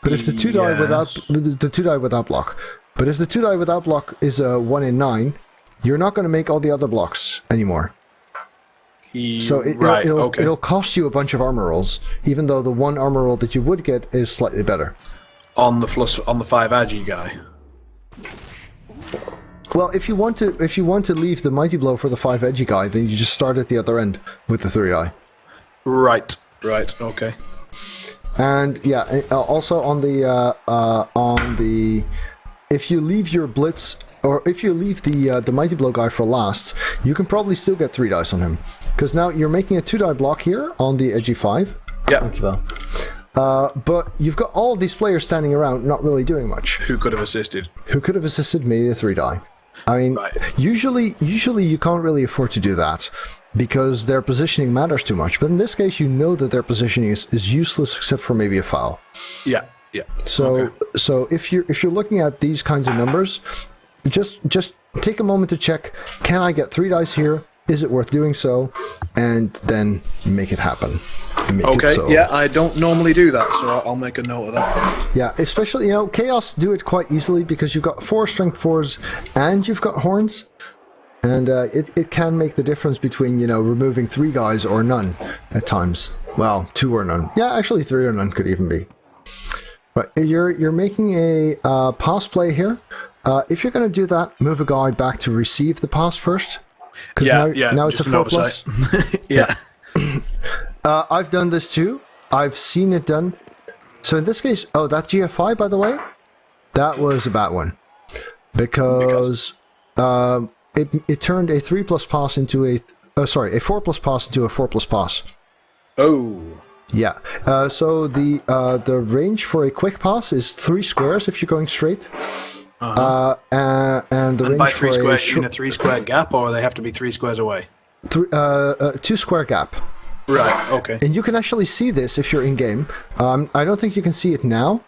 But if the 2-die without block, but if the 2-die without block is a 1 in 9, you're not going to make all the other blocks anymore. So it'll cost you a bunch of armor rolls, even though the one armor roll that you would get is slightly better. On the 5 agi guy. Well, if you want to leave the mighty blow for the 5 edgy guy, then you just start at the other end with the 3-eye. Right, okay. And yeah, also on the if you leave your blitz, or if you leave the mighty blow guy for last, you can probably still get 3 dice on him, because now you're making a 2-die block here on the edgy 5. Yeah. Thank you, Val. But you've got all these players standing around, not really doing much. Who could have assisted? Maybe a 3-die. I mean, usually you can't really afford to do that, because their positioning matters too much. But in this case, you know that their positioning is useless except for maybe a foul. Yeah. So if you're looking at these kinds of numbers, just take a moment to check: can I get 3 dice here? Is it worth doing so? And then make it happen. Yeah, I don't normally do that, so I'll make a note of that. Yeah, especially, Chaos do it quite easily because you've got 4 strength 4s and you've got horns. And it can make the difference between, removing 3 guys or none at times. Well, 2 or none. Yeah, actually 3 or none could even be. But you're making a pass play here. If you're going to do that, move a guy back to receive the pass first. Because now it's a 4+. Yeah. I've done this too. I've seen it done. So in this case, that GFI, by the way, that was a bad one. Because it turned a 3+ pass into a 4+ pass into a 4+ pass. Oh. Yeah. So the range for a quick pass is 3 squares if you're going straight. And the range by 3 for squares, you mean a 3 square gap, or they have to be 3 squares away? 2 square gap. Right, okay. And you can actually see this if you're in game. I don't think you can see it now,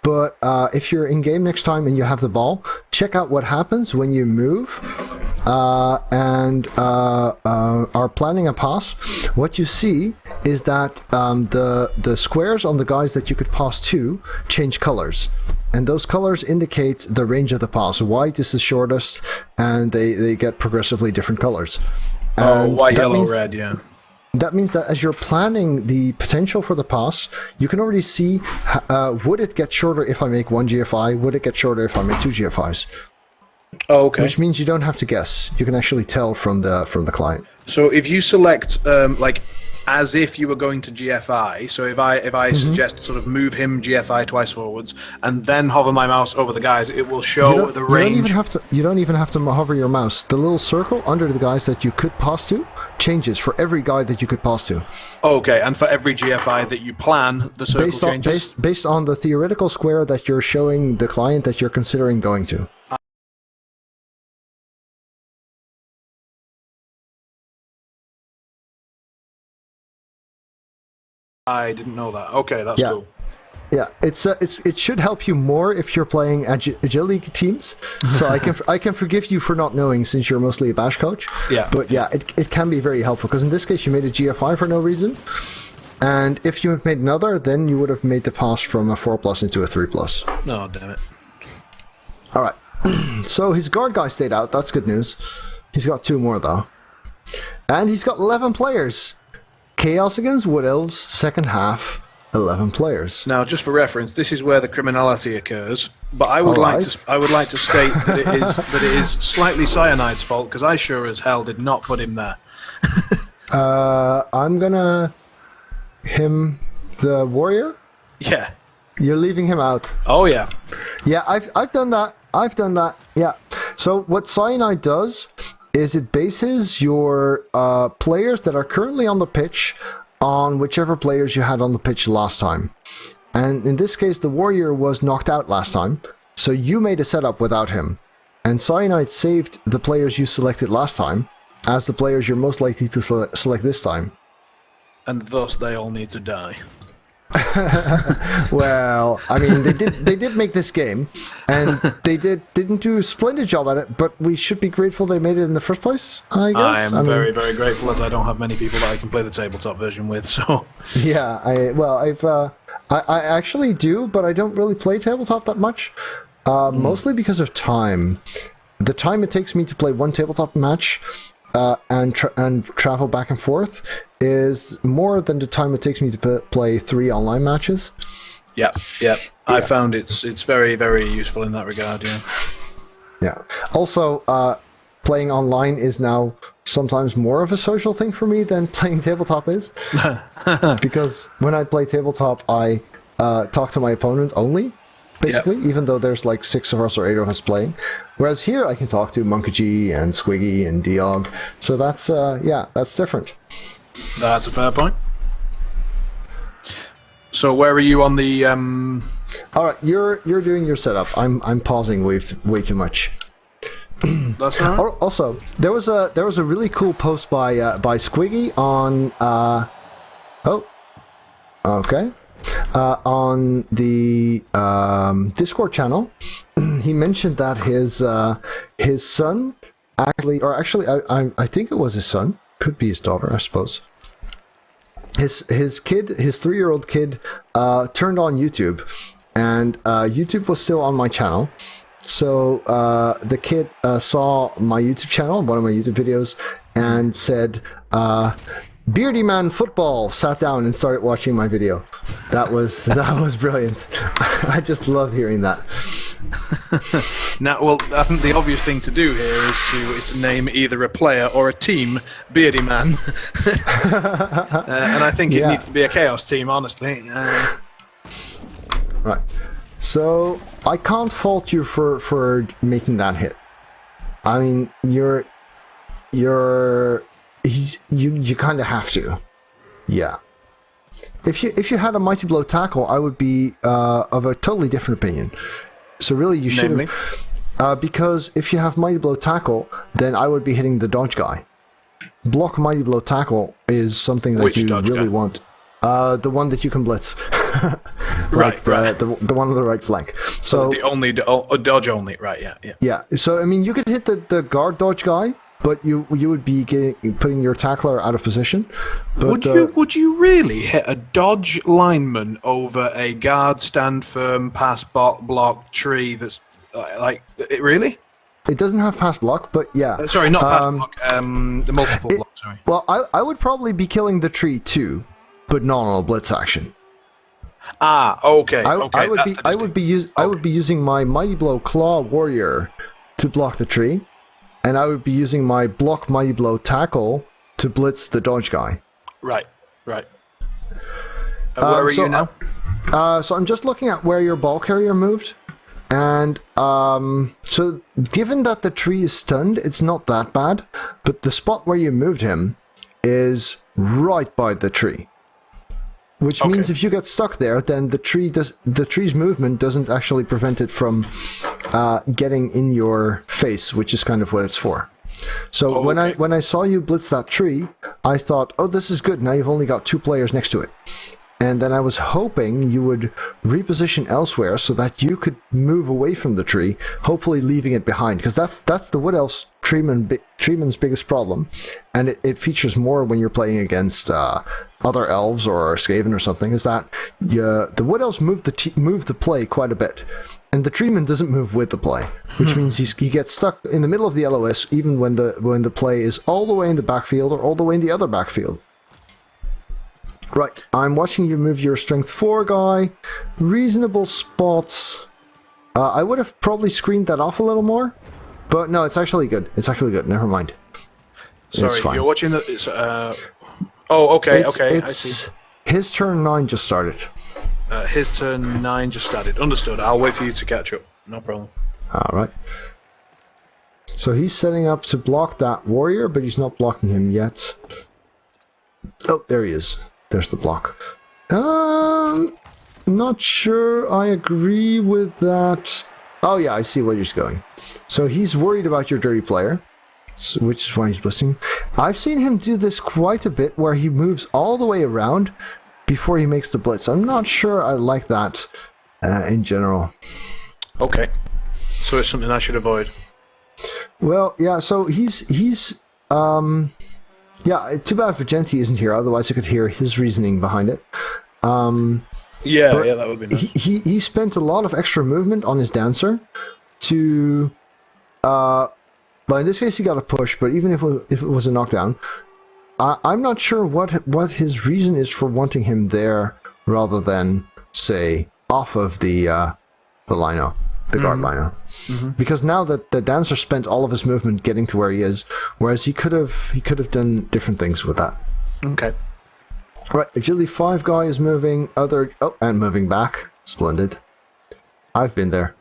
but if you're in game next time and you have the ball, check out what happens when you move and are planning a pass. What you see is that the squares on the guys that you could pass to change colors. And those colors indicate the range of the pass. White is the shortest, and they get progressively different colors. And white, yellow, red, yeah. That means that as you're planning the potential for the pass, you can already see, would it get shorter if I make 1 GFI? Would it get shorter if I make 2 GFIs? Oh, okay. Which means you don't have to guess. You can actually tell from the client. So if you select, as if you were going to GFI, so if I suggest sort of move him GFI twice forwards and then hover my mouse over the guys, it will show the range. You don't even have to hover your mouse. The little circle under the guys that you could pass to changes for every guy that you could pass to. Okay, and for every GFI that you plan, the circle changes? Based on the theoretical square that you're showing the client that you're considering going to. I didn't know that. Okay, that's cool. Yeah, it should help you more if you're playing agility teams. So I can forgive you for not knowing since you're mostly a bash coach. Yeah. But yeah, it can be very helpful because in this case you made a GFI for no reason, and if you had made another, then you would have made the pass from a 4+ into a 3+. No, damn it. All right. So his guard guy stayed out. That's good news. He's got 2 more though, and he's got 11 players. Chaos against Wood Elves, second half, 11 players. Now, just for reference, this is where the criminality occurs. But I would like to state that it is slightly Cyanide's fault because I sure as hell did not put him there. I'm gonna him the warrior. Yeah. You're leaving him out. Oh yeah. Yeah, I've done that. Yeah. So what Cyanide does is it bases your players that are currently on the pitch on whichever players you had on the pitch last time. And in this case, the warrior was knocked out last time, so you made a setup without him. And Cyanide saved the players you selected last time as the players you're most likely to select this time. And thus they all need to die. Well, I mean, they did make this game, and they didn't do a splendid job at it. But we should be grateful they made it in the first place. I guess. I am very, very grateful, as I don't have many people that I can play the tabletop version with. So Yeah, I actually do, but I don't really play tabletop that much. Mostly because of time. The time it takes me to play one tabletop match and travel back and forth is more than the time it takes me to play 3 online matches. Yep. I found it's very, very useful in that regard. Yeah. Also, playing online is now sometimes more of a social thing for me than playing tabletop is. Because when I play tabletop, I talk to my opponent only, basically, even though there's like 6 of us or 8 of us playing. Whereas here I can talk to Monkey G and Squiggy and Diog. So that's different. That's a fair point. So where are you on the? All right, you're doing your setup. I'm pausing way too much. That's all right. Also, there was a really cool post by Squiggy on on the Discord channel. He mentioned that his son I think it was his son, could be his daughter, I suppose. His 3-year-old kid turned on YouTube, and YouTube was still on my channel. So the kid saw my YouTube channel, one of my YouTube videos, and said, "Beardy Man Football," sat down and started watching my video. That was brilliant. I just loved hearing that. Now, well, I think the obvious thing to do here is to name either a player or a team Beardy Man, and I think it needs to be a Chaos team, honestly. Right. So I can't fault you for making that hit. I mean, you kind of have to. Yeah. If you had a Mighty Blow tackle, I would be of a totally different opinion. So really, you should have, because if you have Mighty Blow tackle, then I would be hitting the dodge guy. Block Mighty Blow tackle is something that you really want. The one that you can blitz. Right. The one on the right flank. So the only dodge only. Right. Yeah. Yeah. So I mean, you could hit the guard dodge guy, but you would be putting your tackler out of position. But, would you really hit a dodge lineman over a guard stand firm pass block tree that's like it really? It doesn't have pass block, but yeah. Sorry, not pass block. The multiple block. Sorry. Well, I would probably be killing the tree too, but not on a blitz action. Okay. I would be using my Mighty Blow Claw Warrior to block the tree, and I would be using my block Mighty Blow Tackle to blitz the dodge guy. Right. Where are you now? So I'm just looking at where your ball carrier moved, and so given that the tree is stunned, it's not that bad, but the spot where you moved him is right by the tree. Which means if you get stuck there, then the tree's movement doesn't actually prevent it from getting in your face, which is kind of what it's for. So when I saw you blitz that tree, I thought, oh, this is good. Now you've only got 2 players next to it. And then I was hoping you would reposition elsewhere so that you could move away from the tree, hopefully leaving it behind. Because that's the Wood Elves treeman's biggest problem. And it features more when you're playing against other elves or Skaven or something, is that the Wood Elves move the play quite a bit. And the treeman doesn't move with the play, which means he gets stuck in the middle of the LOS even when the play is all the way in the backfield or all the way in the other backfield. Right, I'm watching you move your strength 4 guy. Reasonable spots. I would have probably screened that off a little more, but no, it's actually good. Never mind. Sorry, you're watching the. Okay. I see. His turn 9 just started. His turn 9 just started. Understood. I'll wait for you to catch up. No problem. All right. So he's setting up to block that warrior, but he's not blocking him yet. Oh, there he is. There's the block. Not sure I agree with that. Oh yeah, I see where he's going. So he's worried about your dirty player, which is why he's listening. I've seen him do this quite a bit, where he moves all the way around before he makes the blitz. I'm not sure I like that in general. Okay. So it's something I should avoid. Well, yeah, so he's yeah, too bad Vigenti isn't here, otherwise I could hear his reasoning behind it. Yeah, that would be nice. He spent a lot of extra movement on his dancer to but in this case he got a push, but even if it was a knockdown, I'm not sure what his reason is for wanting him there rather than, say, off of the lino, the guard lino. Mm-hmm. Because now that the dancer spent all of his movement getting to where he is, whereas he could have done different things with that. Okay. Right, agility 5 guy is moving, and moving back. Splendid. I've been there.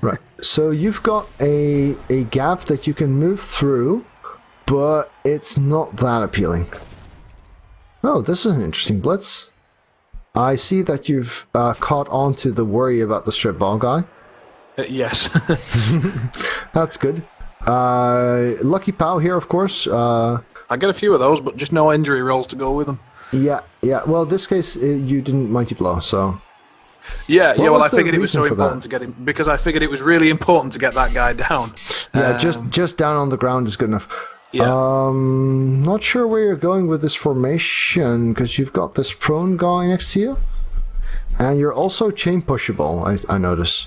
Right, so you've got a gap that you can move through, but it's not that appealing. Oh, this is an interesting blitz. I see that you've caught on to the worry about the strip ball guy. Yes. That's good. Lucky Pow here, of course. I get a few of those, but just no injury rolls to go with them. Yeah. Well, in this case, you didn't Mighty Blow, so... Yeah, well, I figured it was reason so for important to get him, because I figured it was really important to get that guy down. Yeah, just down on the ground is good enough. Yeah. Not sure where you're going with this formation, because you've got this prone guy next to you, and you're also chain pushable, I notice.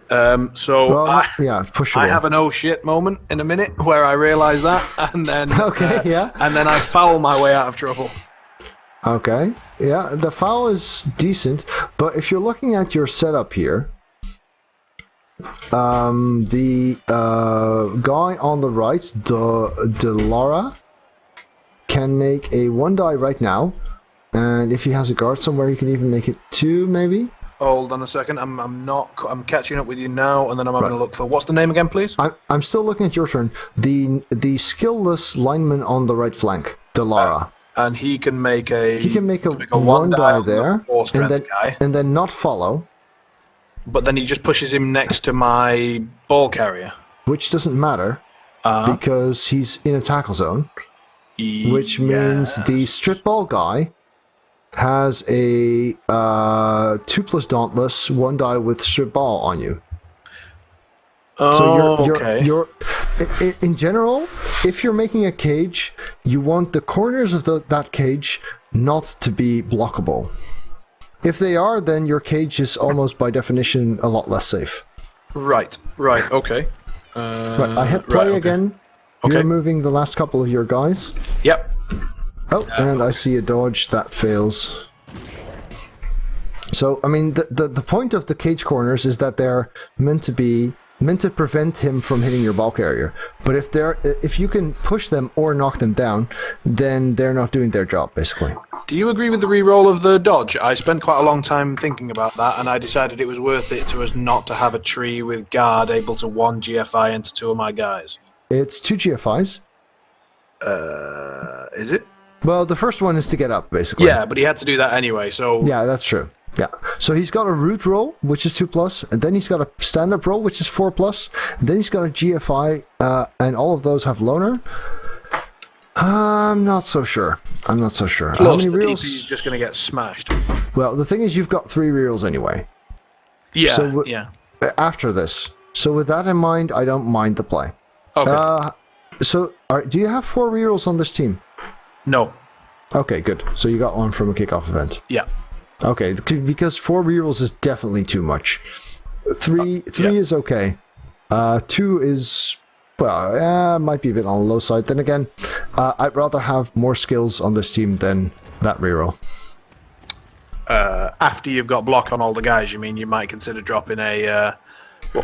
Pushable. I have an oh shit moment in a minute where I realise that, and then and then I foul my way out of trouble. Okay, yeah, the foul is decent, but if you're looking at your setup here, the guy on the right, Delara, can make a 1 die right now, and if he has a guard somewhere, he can even make it 2, maybe. Hold on a second. I'm catching up with you now, and then I'm having a look for what's the name again, please. I'm still looking at your turn. The skillless lineman on the right flank, Delara. And he can make a 1 die there, and then not follow. But then he just pushes him next to my ball carrier, which doesn't matter because he's in a tackle zone, which means the strip ball guy has a 2+ dauntless 1 die with strip ball on you. Oh, so you're in general, if you're making a cage, you want the corners of that cage not to be blockable. If they are, then your cage is almost by definition a lot less safe. Right, okay. Right, I hit play again. Okay. You're moving the last couple of your guys. Yep. Oh, and I see a dodge that fails. So, I mean, the point of the cage corners is that they're meant to prevent him from hitting your ball carrier. But if you can push them or knock them down, then they're not doing their job, basically. Do you agree with the reroll of the dodge? I spent quite a long time thinking about that, and I decided it was worth it to us not to have a tree with guard able to 1 GFI into 2 of my guys. It's 2 GFIs. Is it? Well, the first one is to get up, basically. Yeah, but he had to do that anyway, so... Yeah, that's true. Yeah, so he's got a root roll, which is 2+, and then he's got a stand-up roll, which is 4+, and then he's got a GFI, and all of those have loner. I'm not so sure. Plus, How many the reels? DP is just going to get smashed. Well, the thing is, you've got 3 reels anyway. Yeah, so after this. So with that in mind, I don't mind the play. Okay. Do you have 4 reels on this team? No. Okay, good. So you got one from a kickoff event. Yeah. Okay, because 4 rerolls is definitely too much. 3 is okay. 2 is, might be a bit on the low side. Then again, I'd rather have more skills on this team than that reroll. After you've got block on all the guys, you mean you might consider dropping a...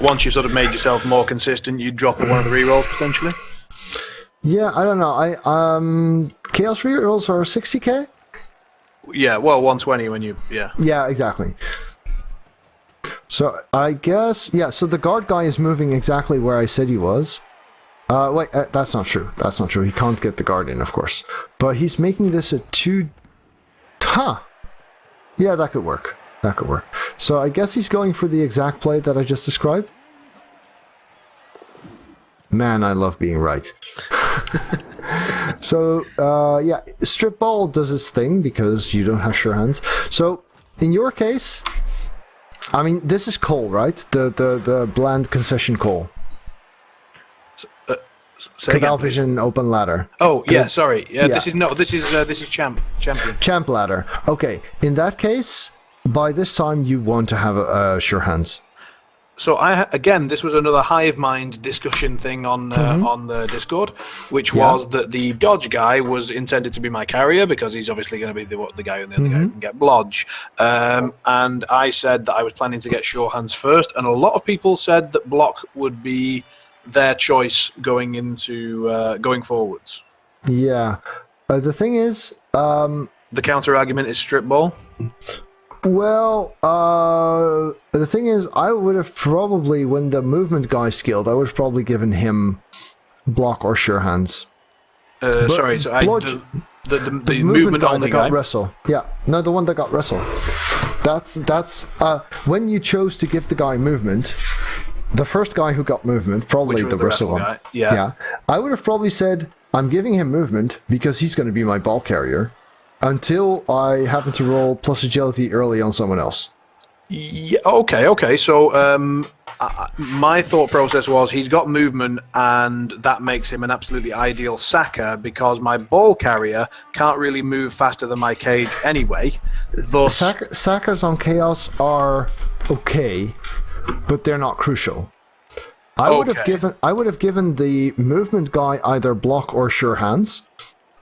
once you've sort of made yourself more consistent, you'd drop one of the rerolls potentially? Yeah, I don't know. Chaos rerolls are 60k? Yeah, well, 120 when you... Yeah, exactly. So, I guess... Yeah, so the guard guy is moving exactly where I said he was. Wait, that's not true. That's not true. He can't get the guard in, of course. But he's making this a 2... Huh! Yeah, that could work. So, I guess he's going for the exact play that I just described. Man, I love being right. So, yeah, strip ball does its thing because you don't have sure hands. So, in your case, I mean, this is Cole, right? The bland concession Cole. Cabal Vision open ladder. Oh yeah, sorry. Yeah, this is champion. Champ ladder. Okay, in that case, by this time you want to have sure hands. So this was another hive mind discussion thing on the Discord, which was that the dodge guy was intended to be my carrier because he's obviously going to be the guy, and the other guy can get blodge. And I said that I was planning to get sure hands first, and a lot of people said that block would be their choice going forwards. Yeah, the thing is, the counter argument is strip ball. Well, the thing is, I would have probably, when the movement guy skilled, I would have probably given him block or sure hands. Sorry, so the movement guy only that got guy. wrestle. Yeah, no, the one that got wrestle. That's when you chose to give the guy movement. The first guy who got movement, probably the wrestle one. Guy. Yeah. I would have probably said, I'm giving him movement because he's going to be my ball carrier until I happen to roll plus agility early on someone else. Yeah, okay. So my thought process was he's got movement, and that makes him an absolutely ideal sacker because my ball carrier can't really move faster than my cage anyway. Thus, sackers on Chaos are okay, but they're not crucial. I would have given the movement guy either block or sure hands.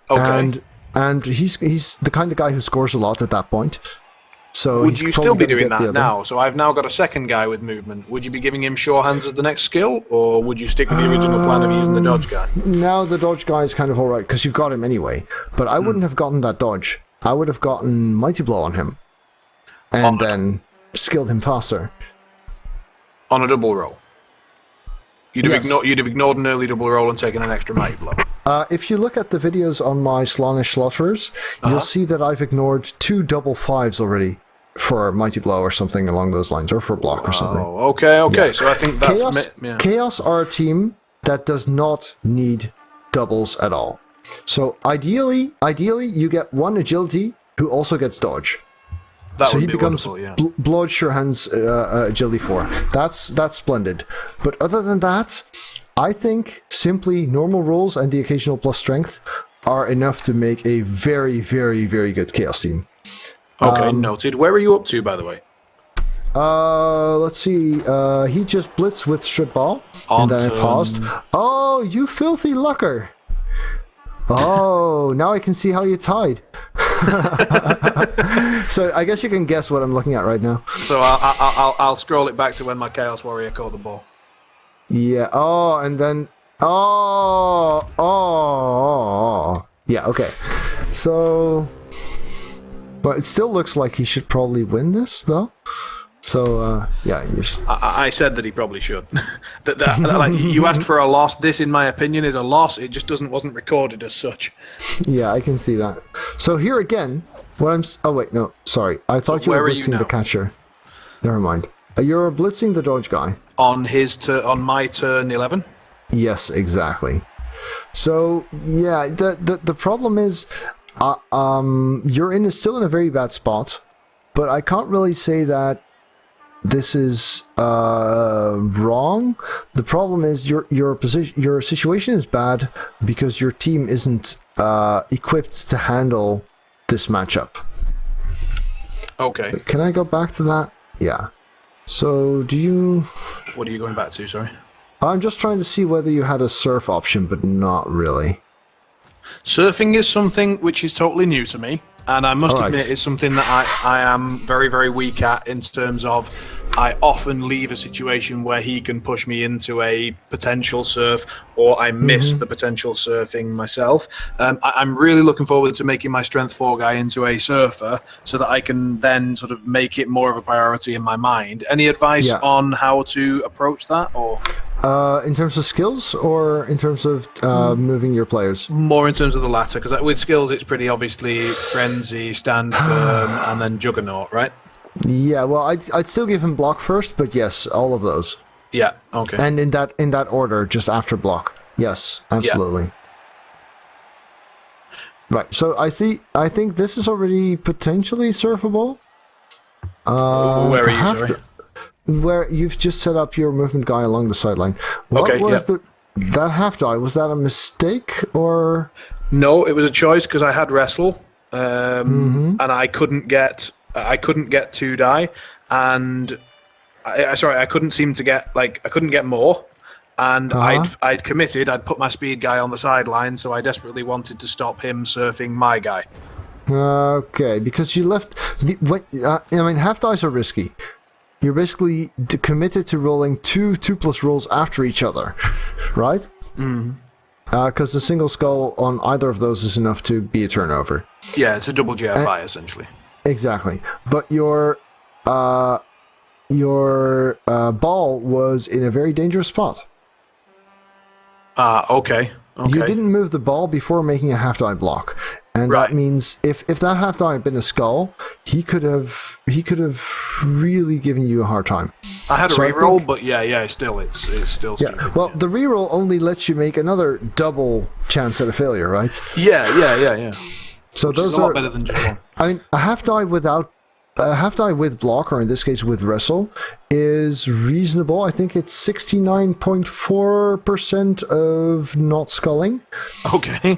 Okay. And he's the kind of guy who scores a lot at that point. So would you still be doing that now? So I've now got a second guy with movement. Would you be giving him sure hands as the next skill, or would you stick with the original plan of using the dodge guy? Now the dodge guy is kind of alright because you've got him anyway. But I wouldn't have gotten that dodge. I would have gotten Mighty Blow on him, and then skilled him faster. On a double roll. You'd have ignored an early double roll and taken an extra Mighty Blow. If you look at the videos on my Slongish Slaughterers, you'll see that I've ignored 2 double 5s already for Mighty Blow or something along those lines, or for block or something. Oh, okay. Yeah. So I think that's... Chaos are a team that does not need doubles at all. So ideally, you get 1 agility who also gets dodge. So he becomes Blood Sure Hands agility 4. That's splendid. But other than that, I think simply normal rolls and the occasional plus strength are enough to make a very, very, very good Chaos team. Okay, noted. Where are you up to, by the way? Let's see. He just blitzed with strip ball, and then I paused. Oh, you filthy lucker! Oh, now I can see how you tied. So I guess you can guess what I'm looking at right now. So I'll scroll it back to when my Chaos Warrior caught the ball. Yeah. Oh, and then yeah. Okay. So, but it still looks like he should probably win this, though. So yeah, I said that he probably should. that like you asked for a loss. This, in my opinion, is a loss. It just wasn't recorded as such. Yeah, I can see that. So here again, what I'm. Oh wait, no, sorry. I thought you were blitzing the catcher. Never mind. You're blitzing the dodge guy on my turn 11. Yes, exactly. So yeah, the problem is, you're still in a very bad spot, but I can't really say that this is wrong. The problem is your situation is bad because your team isn't equipped to handle this matchup. Okay. Can I go back to that? Yeah. So what are you going back to, sorry? I'm just trying to see whether you had a surf option, but not really. Surfing is something which is totally new to me. And I must admit, it's something that I am very, very weak at in terms of I often leave a situation where he can push me into a potential surf, or I miss the potential surfing myself. I'm really looking forward to making my Strength 4 guy into a surfer so that I can then sort of make it more of a priority in my mind. Any advice on how to approach that? Or in terms of skills, or in terms of moving your players? More in terms of the latter, because with skills it's pretty obviously Frenzy, Stand Firm, and then Juggernaut, right? Yeah, well, I'd still give him block first, but yes, all of those. Yeah, okay. And in that order, just after block. Yes, absolutely. Right. So I think this is already potentially surfable. Where are you, sorry? Where you've just set up your movement guy along the sideline. What was that half die? Was that a mistake or? No, it was a choice because I had wrestle, and I couldn't get 2 die, and I couldn't seem to get I couldn't get more, and I'd committed. I'd put my speed guy on the sideline, so I desperately wanted to stop him surfing my guy. Okay, because you left. Half dice are risky. You're basically committed to rolling 2+ rolls after each other, right? Because the single skull on either of those is enough to be a turnover. Yeah, it's a double GFI essentially. Exactly, but your ball was in a very dangerous spot. Okay. You didn't move the ball before making a half die block, and that means if that half die had been a skull, he could have really given you a hard time. I had a reroll, but it's still stupid. Yeah. Well, the reroll only lets you make another double chance at a failure, right? Yeah. So Which those is a lot better than just one. I mean, a half die with block, or in this case with wrestle, is reasonable. I think it's 69.4% of not sculling. Okay.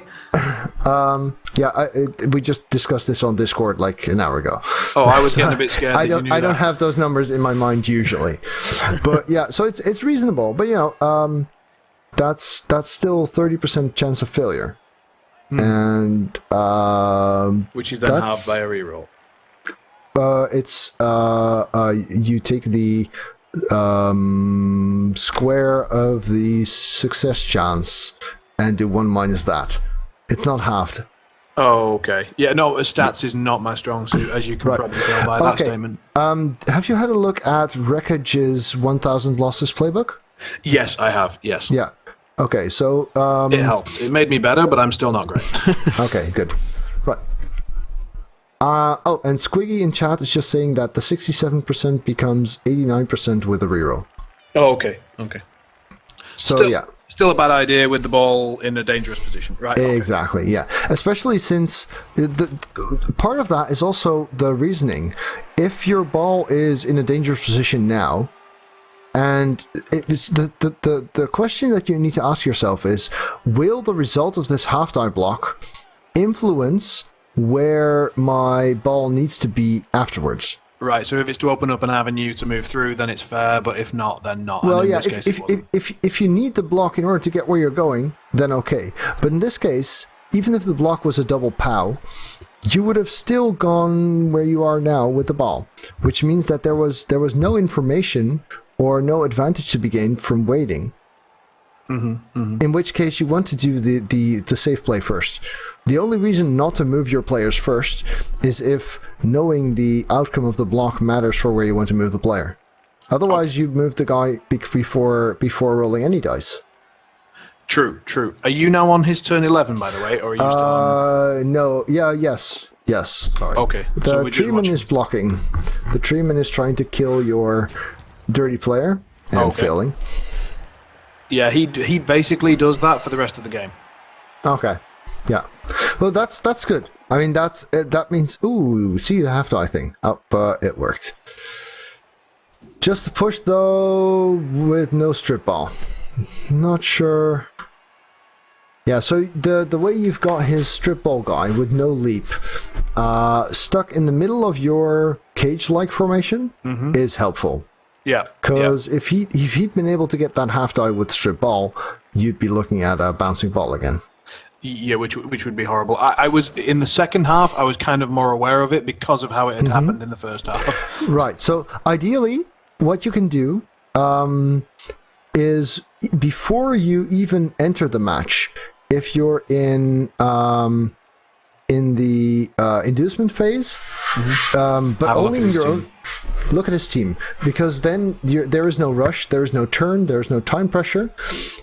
We just discussed this on Discord like an hour ago. Oh, I was getting a bit scared. I don't have those numbers in my mind usually, but yeah, so it's reasonable. But that's still 30% chance of failure, and which is then halved by a reroll. It's you take the square of the success chance and do 1 minus that. It's not halved. Oh, okay. Yeah, no, stats is not my strong suit, as you can probably tell by that statement. Have you had a look at Wreckage's 1000 Losses playbook? Yes, I have, yes. Yeah. Okay, so... it helped. It made me better, but I'm still not great. Okay, good. Right. And Squiggy in chat is just saying that the 67% becomes 89% with a reroll. Oh, okay. So, Still a bad idea with the ball in a dangerous position, right? Exactly, yeah. Especially since the part of that is also the reasoning. If your ball is in a dangerous position now, and it's the question that you need to ask yourself is, will the result of this half die block influence where my ball needs to be afterwards? Right, so if it's to open up an avenue to move through, then it's fair, but if not, then not. Well, yeah, if you need the block in order to get where you're going, then okay. But in this case, even if the block was a double POW, you would have still gone where you are now with the ball, which means that there was no information or no advantage to be gained from waiting. In which case you want to do the safe play first. The only reason not to move your players first is if knowing the outcome of the block matters for where you want to move the player. Otherwise, you move the guy before rolling any dice. True. Are you now on his turn 11, by the way, or are you still on? No. Yes. Sorry. Okay. The treeman is blocking. The treeman is trying to kill your dirty player and failing. Yeah, he basically does that for the rest of the game. Okay. Yeah. Well, that's good. I mean, that means see the half die thing. It worked. Just a push though with no strip ball. Not sure. Yeah. So the way you've got his strip ball guy with no leap, stuck in the middle of your cage-like formation is helpful. Yeah. Because if he'd been able to get that half die with strip ball, you'd be looking at a bouncing ball again. Yeah, which would be horrible. I was in the second half. I was kind of more aware of it because of how it had happened in the first half. Right. So ideally, what you can do is before you even enter the match, if you're in the inducement phase, but only in your own. Look at his team, because then there is no rush, there is no turn, there is no time pressure.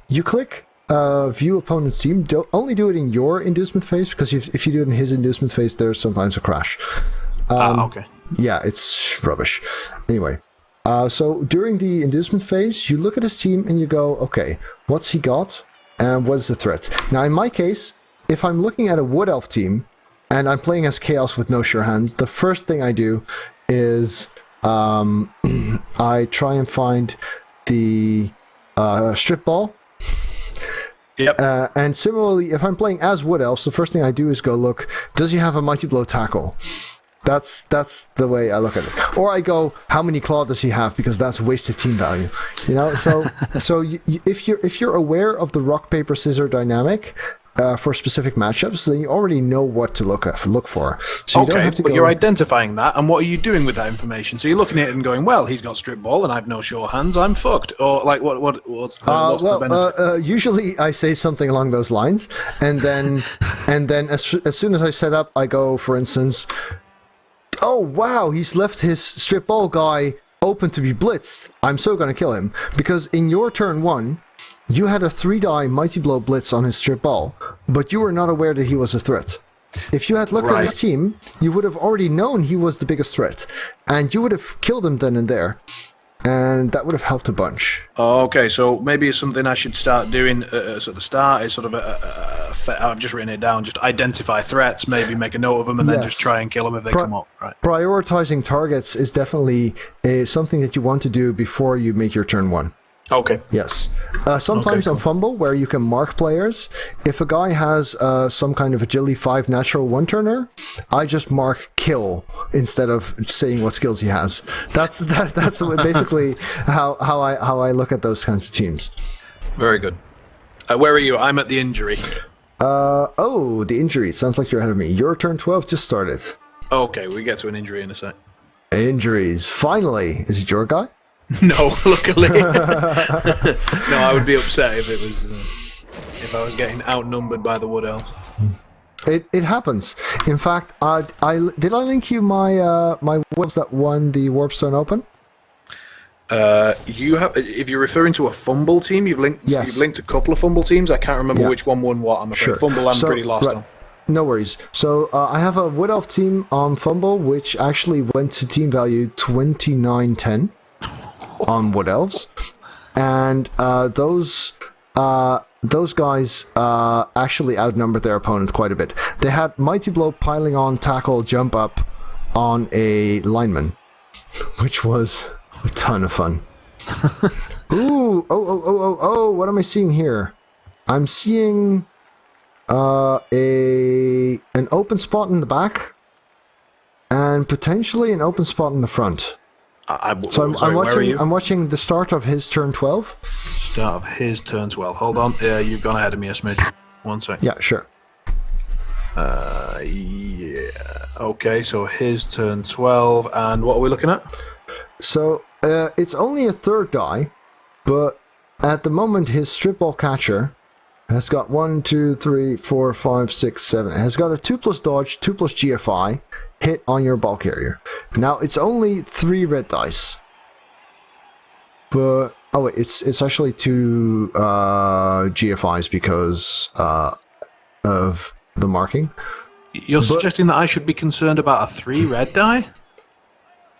You click view opponent's team. Only do it in your inducement phase, because if you do it in his inducement phase, there's sometimes a crash. Okay. Yeah, it's rubbish. Anyway, so during the inducement phase, you look at his team and you go, okay, what's he got, and what's the threat? Now, in my case, if I'm looking at a Wood Elf team and I'm playing as Chaos with no sure hands, the first thing I do is I try and find the strip ball. Yep. And similarly, if I'm playing as Wood Elves, the first thing I do is go look, does he have a Mighty Blow tackle? That's the way I look at it. Or I go, how many claw does he have? Because that's wasted team value. You know, so if you're aware of the rock paper scissors dynamic for specific matchups, then you already know what to look for. So you don't have to but go. You're identifying that, and what are you doing with that information? So you're looking at it and going, well, he's got strip ball, and I've no sure hands. I'm fucked. Or like, what's the benefit? Usually I say something along those lines, and then as soon as I set up, I go, for instance, oh wow, he's left his strip ball guy open to be blitzed. I'm so gonna kill him, because in your turn 1, you had a 3-die Mighty Blow blitz on his strip ball, but you were not aware that he was a threat. If you had looked at his team, you would have already known he was the biggest threat, and you would have killed him then and there, and that would have helped a bunch. Okay, so maybe it's something I should start doing at the start. Is sort of I've just written it down. Just identify threats, maybe make a note of them, and then just try and kill them if they come up. Right. Prioritizing targets is definitely something that you want to do before you make your turn 1. Okay. Yes. Sometimes on Fumble, where you can mark players, if a guy has some kind of Agility 5 natural one-turner, I just mark kill instead of saying what skills he has. That's basically how I look at those kinds of teams. Very good. Where are you? I'm at the injury. The injury. Sounds like you're ahead of me. Your turn 12 just started. Okay, we get to an injury in a sec. Injuries. Finally. Is it your guy? No, luckily. No, I would be upset if it was if I was getting outnumbered by the Wood Elves. It happens. In fact, did I link you my my wolves that won the Warpstone Open? You have, if you're referring to a Fumble team, you've linked a couple of Fumble teams. I can't remember which one won what. I'm afraid. Sure. Fumble, I'm pretty lost on. No worries. So I have a Wood Elf team on Fumble, which actually went to team value 29-10 on Wood Elves, and those guys actually outnumbered their opponent quite a bit. They had Mighty Blow, piling on, tackle, jump up on a lineman, which was a ton of fun. Ooh, oh, what am I seeing here? I'm seeing an open spot in the back and potentially an open spot in the front. I'm watching the start of his turn 12. Start of his turn 12. Hold on. Yeah, you've gone ahead of me a smidge. 1 sec. Yeah, sure. Yeah. Okay, so his turn 12. And what are we looking at? So, it's only a 3rd die, but at the moment his strip ball catcher has got 1, 2, 3, 4, 5, 6, 7. It has got a 2+ dodge, 2+ GFI hit on your ball carrier. Now it's only 3 red dice, but it's actually 2 GFIs because of the marking. You're suggesting that I should be concerned about a 3 red die?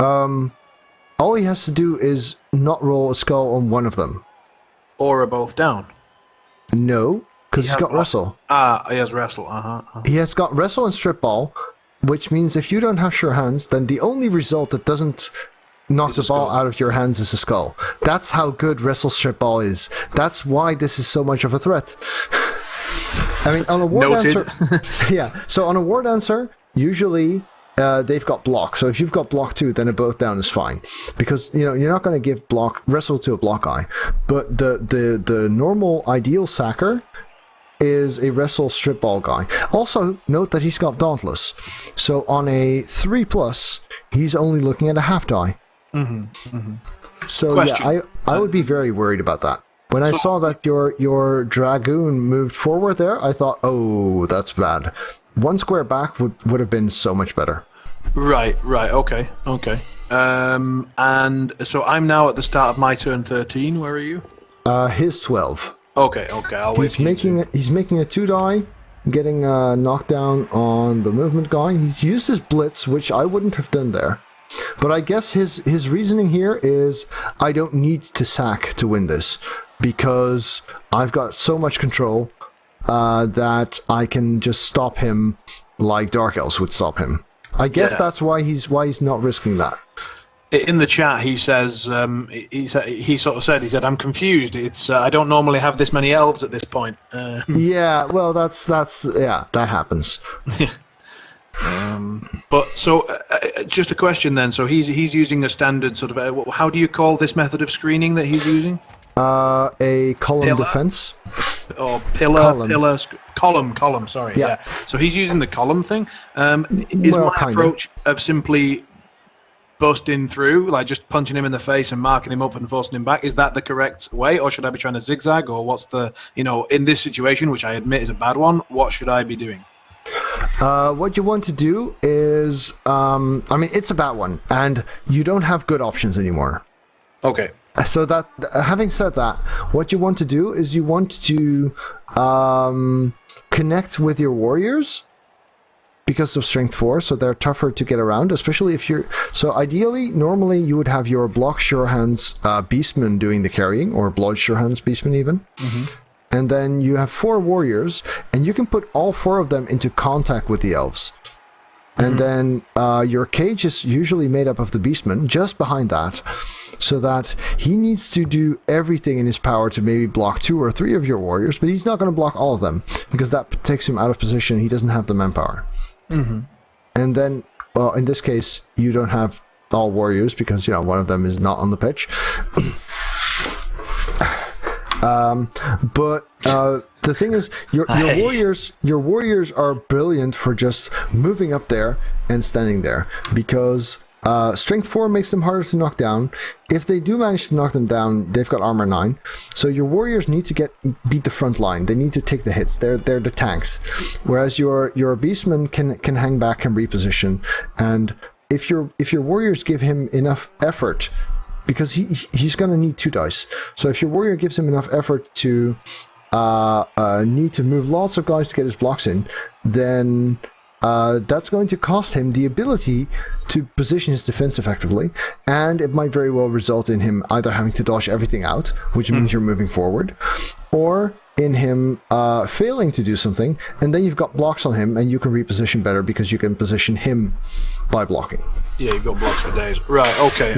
All he has to do is not roll a skull on one of them. Or are both down? No, because he's got wrestle. He has wrestle. He has got wrestle and strip ball, which means if you don't have sure hands, then the only result that doesn't knock the ball out of your hands is a skull. That's how good wrestle strip ball is. That's why this is so much of a threat. I mean, on a war dancer, so on a war dancer, usually they've got block. So if you've got block 2, then a both down is fine, because you're not going to give wrestle to a block guy. But the normal ideal sacker is a wrestle strip ball guy. Also, note that he's got dauntless. So on a 3+, he's only looking at a half die. So question. I would be very worried about that. When I saw that your dragoon moved forward there, I thought, oh, that's bad. 1 square back would have been so much better. Right, okay. And so I'm now at the start of my turn 13. Where are you? His 12. Okay. I'll wait. He's making a 2 die, getting a knockdown on the movement guy. He's used his blitz, which I wouldn't have done there. But I guess his reasoning here is I don't need to sack to win this, because I've got so much control that I can just stop him like Dark Elves would stop him. I guess that's why he's not risking that. In the chat, he says he said I'm confused. It's I don't normally have this many elves at this point. Yeah, well, that happens. But so, just a question then. So he's using a standard sort of. How do you call this method of screening that he's using? A column defense. Or column. Sorry. Yeah. So he's using the column thing. Is my approach of simply busting through, like just punching him in the face and marking him up and forcing him back, is that the correct way, or should I be trying to zigzag, or what's the, in this situation, which I admit is a bad one, what should I be doing? What you want to do is, it's a bad one, and you don't have good options anymore. Okay. So that, having said that, what you want to do is you want to connect with your warriors because of strength 4, so they're tougher to get around, especially if you're... So ideally, normally you would have your block sure hands beastman doing the carrying, or blood sure hands beastman even. Mm-hmm. And then you have 4 warriors, and you can put all 4 of them into contact with the elves. And then your cage is usually made up of the beastman, just behind that, so that he needs to do everything in his power to maybe block 2 or 3 of your warriors, but he's not going to block all of them, because that takes him out of position. He doesn't have the manpower. Mm-hmm. And then, well, in this case, you don't have all warriors, because, one of them is not on the pitch. But the thing is, your warriors are brilliant for just moving up there and standing there, because strength 4 makes them harder to knock down. If they do manage to knock them down, they've got armor 9. So your warriors need to beat the front line. They need to take the hits. They're the tanks. Whereas your beastman can hang back and reposition. And if your warriors give him enough effort, because he's going to need 2 dice. So if your warrior gives him enough effort to need to move lots of guys to get his blocks in, then that's going to cost him the ability to position his defense effectively, and it might very well result in him either having to dodge everything out, which means you're moving forward, or in him failing to do something, and then you've got blocks on him, and you can reposition better because you can position him by blocking. Yeah, you've got blocks for days. Right,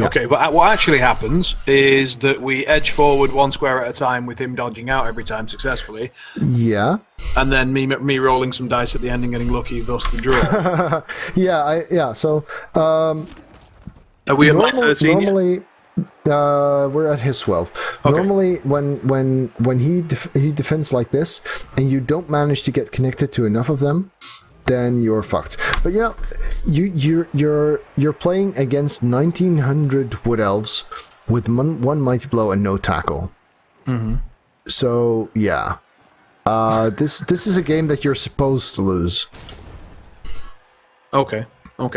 okay. But what actually happens is that we edge forward 1 square at a time with him dodging out every time successfully. Yeah. And then me rolling some dice at the end and getting lucky, thus the draw. So, are we at my 13 normally, we're at his 12. Okay. Normally, when he defends like this, and you don't manage to get connected to enough of them, then you're fucked. But you're playing against 1900 Wood Elves with one mighty blow and no tackle. Mm-hmm. So yeah, this is a game that you're supposed to lose. Okay.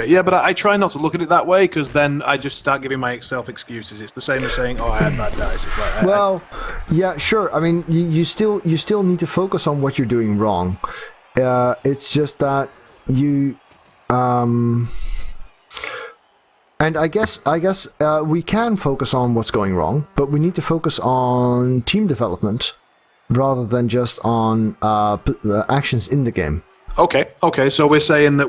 Yeah, but I try not to look at it that way, because then I just start giving myself excuses. It's the same as saying, "Oh, I had bad dice." It's like, yeah, sure. I mean, you still need to focus on what you're doing wrong. It's just that you, and I guess we can focus on what's going wrong, but we need to focus on team development rather than just on actions in the game. Okay. So we're saying that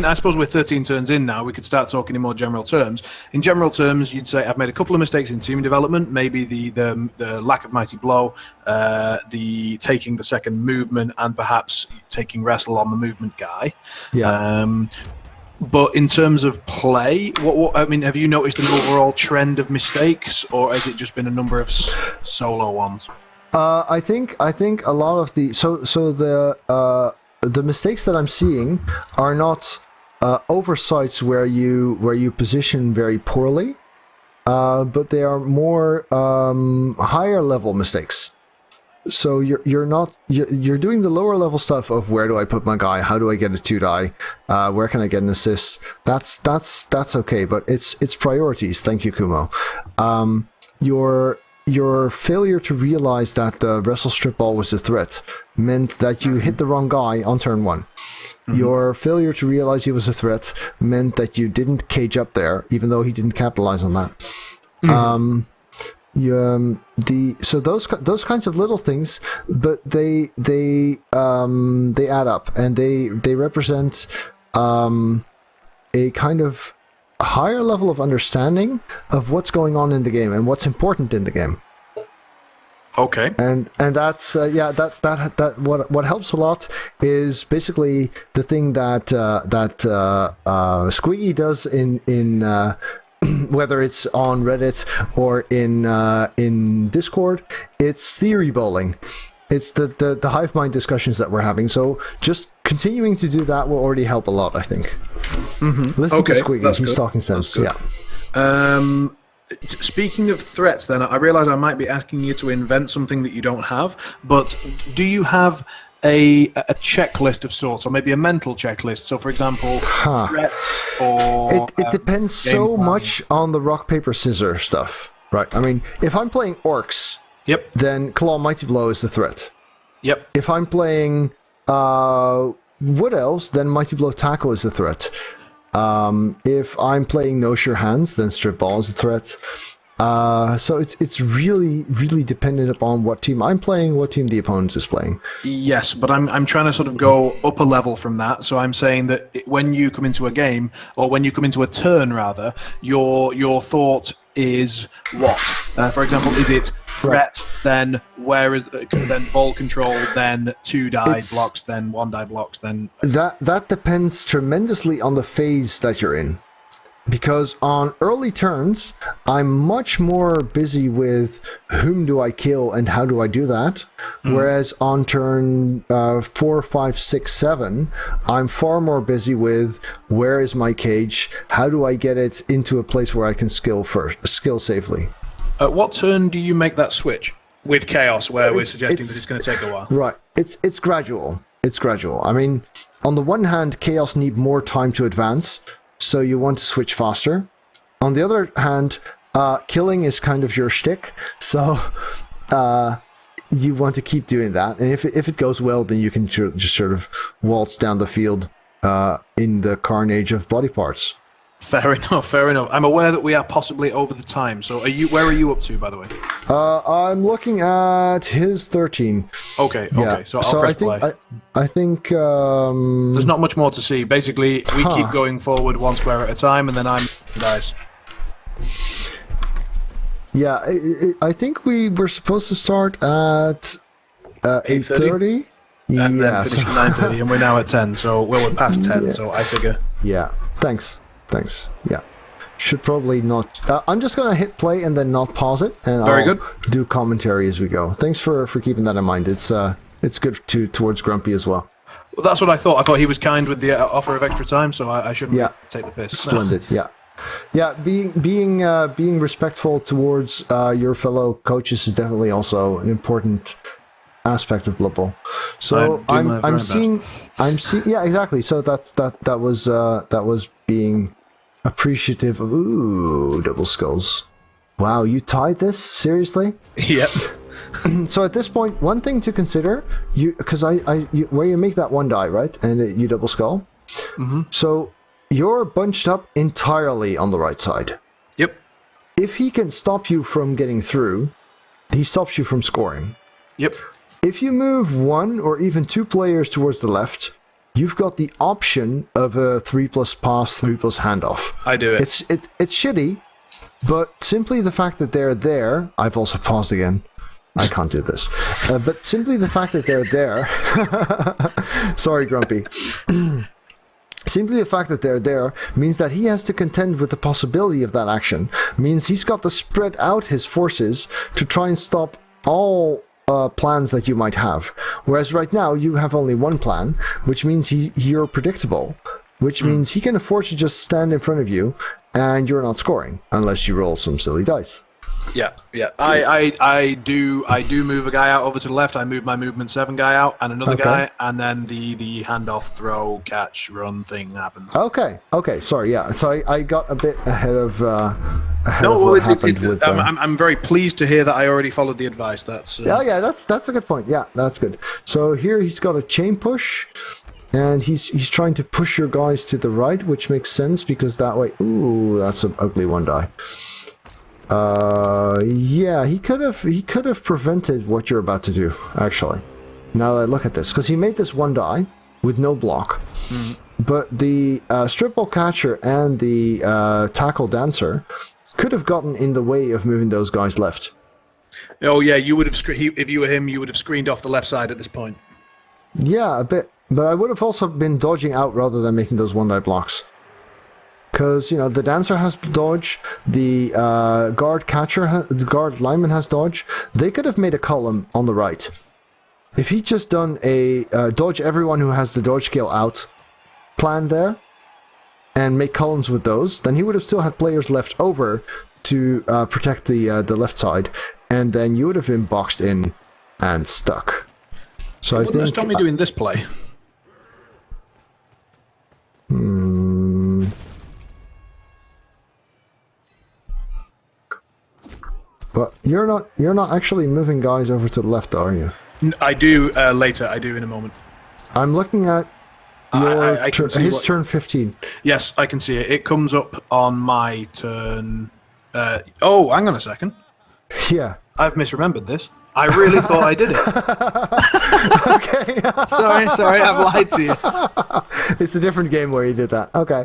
I suppose we're 13 turns in now. We could start talking in more general terms. In general terms, you'd say I've made a couple of mistakes in team development. Maybe the lack of mighty blow, the taking the second movement, and perhaps taking wrestle on the movement guy. Yeah. But in terms of play, what have you noticed an overall trend of mistakes, or has it just been a number of solo ones? I think a lot of the mistakes that I'm seeing are not oversights where you position very poorly, but they are more higher level mistakes. So you're doing the lower level stuff of where do I put my guy, how do I get a 2 die, where can I get an assist. That's okay, but it's priorities. Thank you, Kumo. Your failure to realize that the wrestle strip ball was a threat meant that you hit the wrong guy on turn 1. Mm-hmm. Your failure to realize he was a threat meant that you didn't cage up there, even though he didn't capitalize on that. Mm-hmm. so those kinds of little things, but they add up, and they represent a kind of higher level of understanding of what's going on in the game and what's important in the game. Okay. And that's that what helps a lot is basically the thing that Squiggy does in whether it's on Reddit or in Discord. It's theory bowling. It's the hive mind discussions that we're having. So just continuing to do that will already help a lot, I think. Listen to Squiggy. He's talking sense. Yeah. Speaking of threats, then, I realize I might be asking you to invent something that you don't have, but do you have a checklist of sorts, or maybe a mental checklist? So, for example, threats or... It depends so much on the rock, paper, scissors stuff, right? I mean, if I'm playing orcs, then Claw Mighty Blow is the threat. Yep. If I'm playing Wood Elves, then Mighty Blow Tackle is the threat. If I'm playing No Sure Hands, then Strip Ball is a threat. So it's really, really dependent upon what team I'm playing, what team the opponent is playing. Yes, but I'm trying to sort of go up a level from that. So I'm saying that when you come into a game, or when you come into a turn rather, your thought is what? For example, is it threat, then where is then ball control, then 2 die blocks, then 1 die blocks, then that depends tremendously on the phase that you're in. Because on early turns, I'm much more busy with whom do I kill and how do I do that. Whereas on turn 4, 5, 6, 7, I'm far more busy with where is my cage, how do I get it into a place where I can skill safely. At what turn do you make that switch with Chaos, where we're suggesting that it's going to take a while? Right. It's gradual. It's gradual. I mean, on the one hand, Chaos need more time to advance, so you want to switch faster. On the other hand, killing is kind of your shtick, so you want to keep doing that. And if it goes well, then you can just sort of waltz down the field in the carnage of body parts. Fair enough. I'm aware that we are possibly over the time, so where are you up to, by the way? I'm looking at his 13. Okay, so I'll press play. I think... There's not much more to see. Basically, we keep going forward 1 square at a time, and then I'm dice. Yeah, I think we were supposed to start at 8:30. And then finish at 9:30, and we're now at 10, so we're past 10, so I figure... Yeah, thanks. Yeah. Should probably not... I'm just going to hit play and then not pause it, and I'll do commentary as we go. Thanks for keeping that in mind. It's good towards Grumpy as well. Well, that's what I thought. I thought he was kind with the offer of extra time, so I shouldn't take the piss. Splendid, Yeah, being respectful towards your fellow coaches is definitely also an important aspect of Blood Bowl. So I'm seeing yeah, exactly. So that was being appreciative of double skulls. Wow, you tied this? Seriously? Yep. So at this point, one thing to consider, because where you make that 1 die, right, and you double skull. So you're bunched up entirely on the right side. Yep. If he can stop you from getting through, he stops you from scoring. Yep. If you move 1 or even 2 players towards the left, you've got the option of a 3+ pass, 3+ handoff. I do it. It's shitty, but simply the fact that they're there... I've also paused again. I can't do this. But simply the fact that they're there... Sorry, Grumpy. Simply the fact that they're there means that he has to contend with the possibility of that action. Means he's got to spread out his forces to try and stop all... plans that you might have. Whereas right now you have only 1 plan, which means you're predictable, which means he can afford to just stand in front of you and you're not scoring unless you roll some silly dice. Yeah. I do move a guy out over to the left. I move my movement 7 guy out and another guy, and then the handoff, throw, catch, run thing happens. Okay. Sorry. Yeah. So I got a bit ahead of. I'm very pleased to hear that I already followed the advice. That's that's a good point. Yeah, that's good. So here he's got a chain push, and he's trying to push your guys to the right, which makes sense because that way. Ooh, that's an ugly 1 die. Yeah, he could have prevented what you're about to do, actually. Now that I look at this, because he made this one die with no block. But the strip ball catcher and the tackle dancer could have gotten in the way of moving those guys left. Oh yeah, you would have if you were him, you would have screened off the left side at this point. Yeah, a bit. But I would have also been dodging out rather than making those one die blocks. Because, the dancer has dodge, the the guard lineman has dodge. They could have made a column on the right. If he'd just done a dodge everyone who has the dodge skill out plan there, and make columns with those, then he would have still had players left over to protect the left side, and then you would have been boxed in and stuck. So I think... stop me doing this play. But you're not actually moving guys over to the left, are you? I do later. I do in a moment. I'm looking at his turn 15. Yes, I can see it. It comes up on my turn. Oh, hang on a second. Yeah. I've misremembered this. I really thought I did it. Okay. sorry, I've lied to you. It's a different game where he did that. Okay.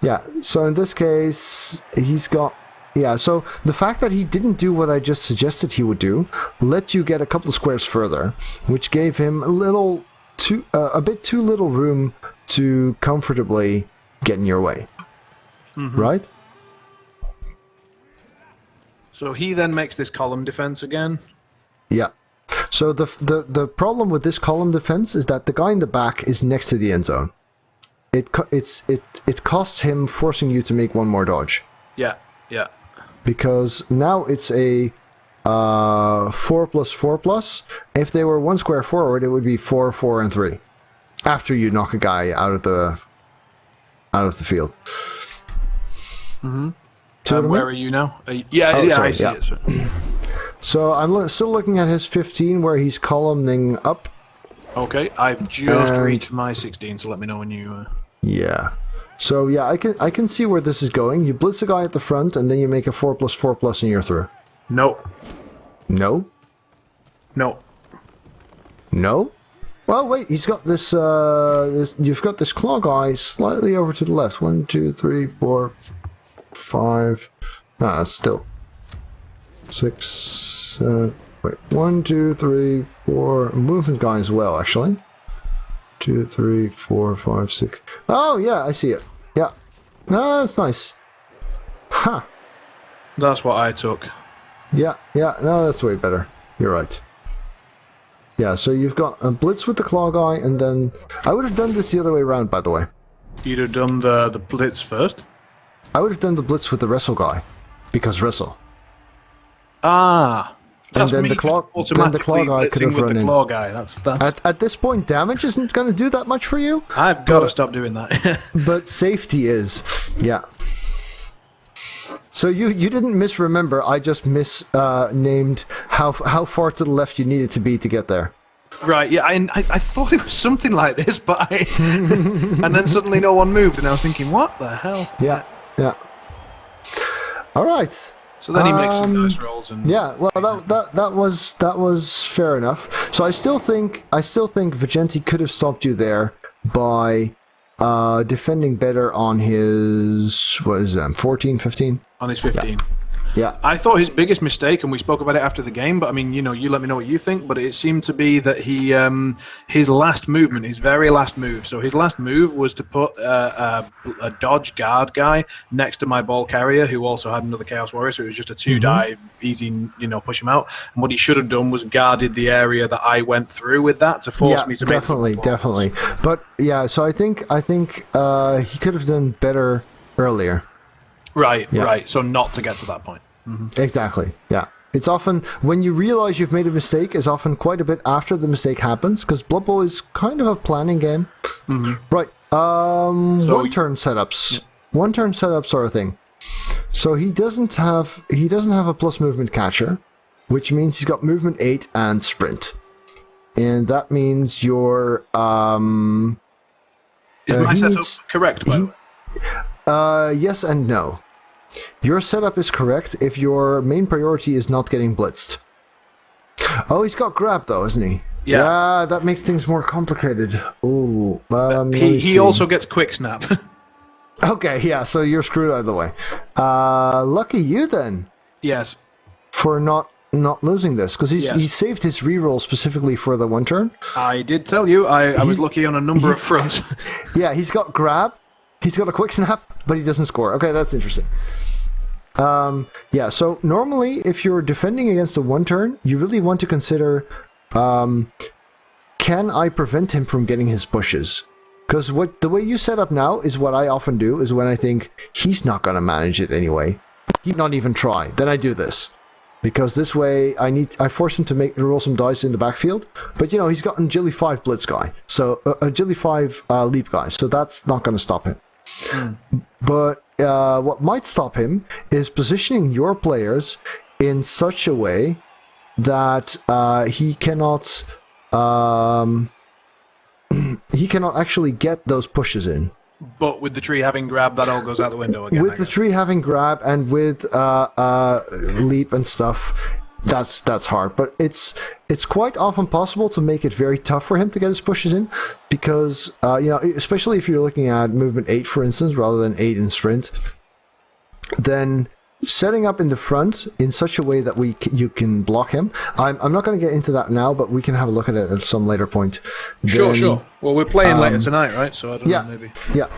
Yeah, so in this case, he's got... Yeah, so the fact that he didn't do what I just suggested he would do let you get a couple of squares further, which gave him a bit too little room to comfortably get in your way. Right? So he then makes this column defense again. Yeah. So the problem with this column defense is that the guy in the back is next to the end zone. It costs him forcing you to make one more dodge. Yeah. Because now it's a 4+4+. If they were one square forward, it would be 4, 4, and 3. After you knock a guy out of the field. Where are you now? I see it. Sir. So I'm still looking at his 15 where he's columning up. Okay, I've just reached my 16, so let me know when you... Yeah. So yeah, I can see where this is going. You blitz a guy at the front, and then you make a 4+4+ and you're through. No. No? No. No? Well, wait, he's got this, you've got this claw guy slightly over to the left. 1, 2, 3, 4, 5... No, that's still... 6, wait, 1, 2, 3, 4... Movement guy as well, actually. 2, 3, 4, 5, 6... Oh, yeah, I see it. Yeah. No, that's nice. Huh. That's what I took. Yeah, no, that's way better. You're right. Yeah, so you've got a blitz with the claw guy, and then... I would have done this the other way around, by the way. You'd have done the blitz first? I would have done the blitz with the wrestle guy, because wrestle. Ah, and then the claw guy could have run in. Claw guy. That's... At this point, damage isn't going to do that much for you. I've got to stop doing that. But safety is, yeah. So you didn't misremember. I just named how far to the left you needed to be to get there. Right, yeah, I thought it was something like this, but and then suddenly no one moved, and I was thinking, what the hell? Yeah. All right. So then he makes some nice rolls, and yeah. Well, that was fair enough. So I still think Vigenti could have stopped you there by defending better on his 14, 15? On his 15. Yeah. I thought his biggest mistake, and we spoke about it after the game, but I mean, you let me know what you think, but it seemed to be that he, his last movement, his very last move, so his last move was to put a dodge guard guy next to my ball carrier, who also had another Chaos Warrior, so it was just a 2-die, easy, push him out. And what he should have done was guarded the area that I went through with that to force me to definitely. But yeah, so I think he could have done better earlier. Right. So not to get to that point. Exactly. Yeah. It's often when you realize you've made a mistake is often quite a bit after the mistake happens, because Blood Bowl is kind of a planning game. Right. One-turn setups. Yeah. One-turn setups are a thing. So he doesn't have a plus movement catcher, which means he's got movement 8 and sprint, and that means your Is my setup correct, by the way? Yes and no. your setup is correct if your main priority is not getting blitzed. Oh, he's got grab though, isn't he? Yeah. That makes things more complicated. Ooh. He also gets quick snap. Okay, yeah, so you're screwed out of the way. Lucky you then. Yes. For not losing this, because he saved his reroll specifically for the one turn. I did tell you, I was lucky on a number of fronts. Yeah, he's got grab, he's got a quick snap, but he doesn't score. Okay, that's interesting. Yeah, so normally if you're defending against a one turn, you really want to consider, can I prevent him from getting his pushes? Because the way you set up now is what I often do, is when I think he's not going to manage it anyway, he'd not even try, then I do this. Because this way I force him to roll some dice in the backfield, but he's got an agility 5 blitz guy, so agility 5 leap guy, so that's not going to stop him. But what might stop him is positioning your players in such a way that he cannot actually get those pushes in. But with the tree having grab, that all goes out the window again. With the tree having grab and with leap and stuff, that's hard. But it's quite often possible to make it very tough for him to get his pushes in, because especially if you're looking at movement 8, for instance, rather than 8 in sprint, then setting up in the front in such a way that you can block him. I'm not going to get into that now, but we can have a look at it at some later point. Sure. Well, we're playing later tonight, right? So I don't know, maybe. Yeah.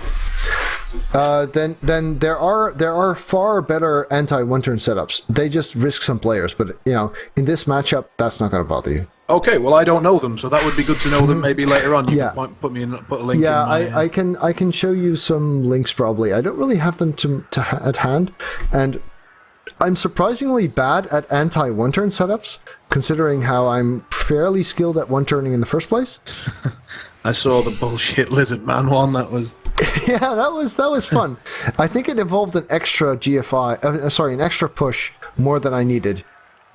Then there are far better anti-one-turn setups. They just risk some players, but in this matchup, that's not going to bother you. Okay, well, I don't know them, so that would be good to know them maybe later on. You can put a link in. Yeah, I can show you some links probably. I don't really have them at hand, and I'm surprisingly bad at anti-one-turn setups, considering how I'm fairly skilled at one-turning in the first place. I saw the bullshit lizard man one. That was yeah, that was fun. I think it involved an extra GFI, an extra push more than I needed.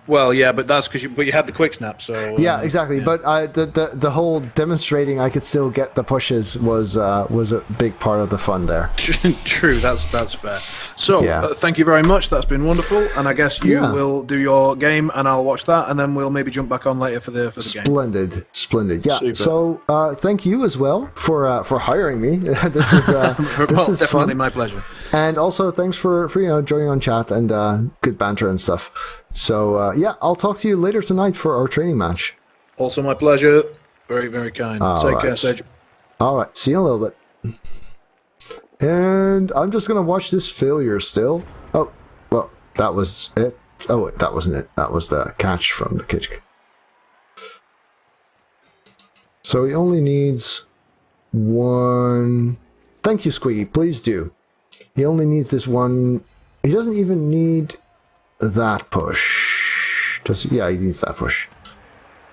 Well, yeah, but that's because you had the quick snap, so... yeah, exactly. Yeah. But the whole demonstrating I could still get the pushes was a big part of the fun there. True, that's fair. So, thank you very much. That's been wonderful. And I guess you will do your game, and I'll watch that, and then we'll maybe jump back on later for the game. Splendid. Yeah. Super. So, thank you as well for hiring me. This is definitely fun. My pleasure. And also, thanks for joining on chat and good banter and stuff. So, I'll talk to you later tonight for our training match. Also my pleasure. Very, very kind. Take care, Sage. All right. See you in a little bit. And I'm just going to watch this failure still. Oh, well, that was it. Oh, wait, that wasn't it. That was the catch from the kick. So he only needs one. Thank you, Squeaky. Please do. He only needs this one. He doesn't even need that push. Does he? Yeah, he needs that push.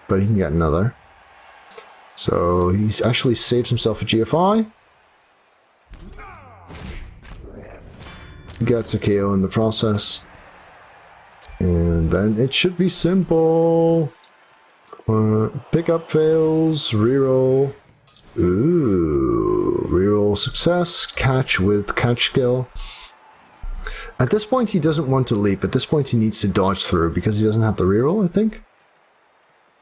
But he can get another. So he's actually saves himself a GFI. Gets a KO in the process. And then it should be simple. Pickup fails, reroll. Ooh, reroll success, catch with catch skill. At this point he doesn't want to leap. At this point he needs to dodge through because he doesn't have the reroll, I think.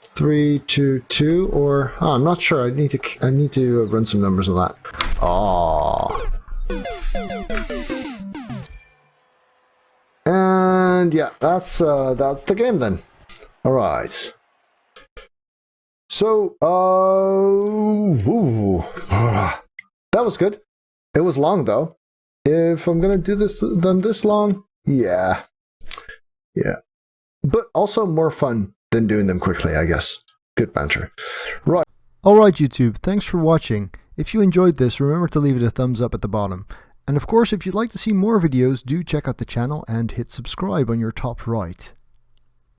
3, 2, 2, or I'm not sure. I need to run some numbers on that. Aww. And yeah, that's the game then. All right. So, that was good. It was long though. If I'm gonna do them this long, yeah, but also more fun than doing them quickly, I guess. Good banter. Right. Alright YouTube, thanks for watching. If you enjoyed this, remember to leave it a thumbs up at the bottom. And of course, if you'd like to see more videos, do check out the channel and hit subscribe on your top right.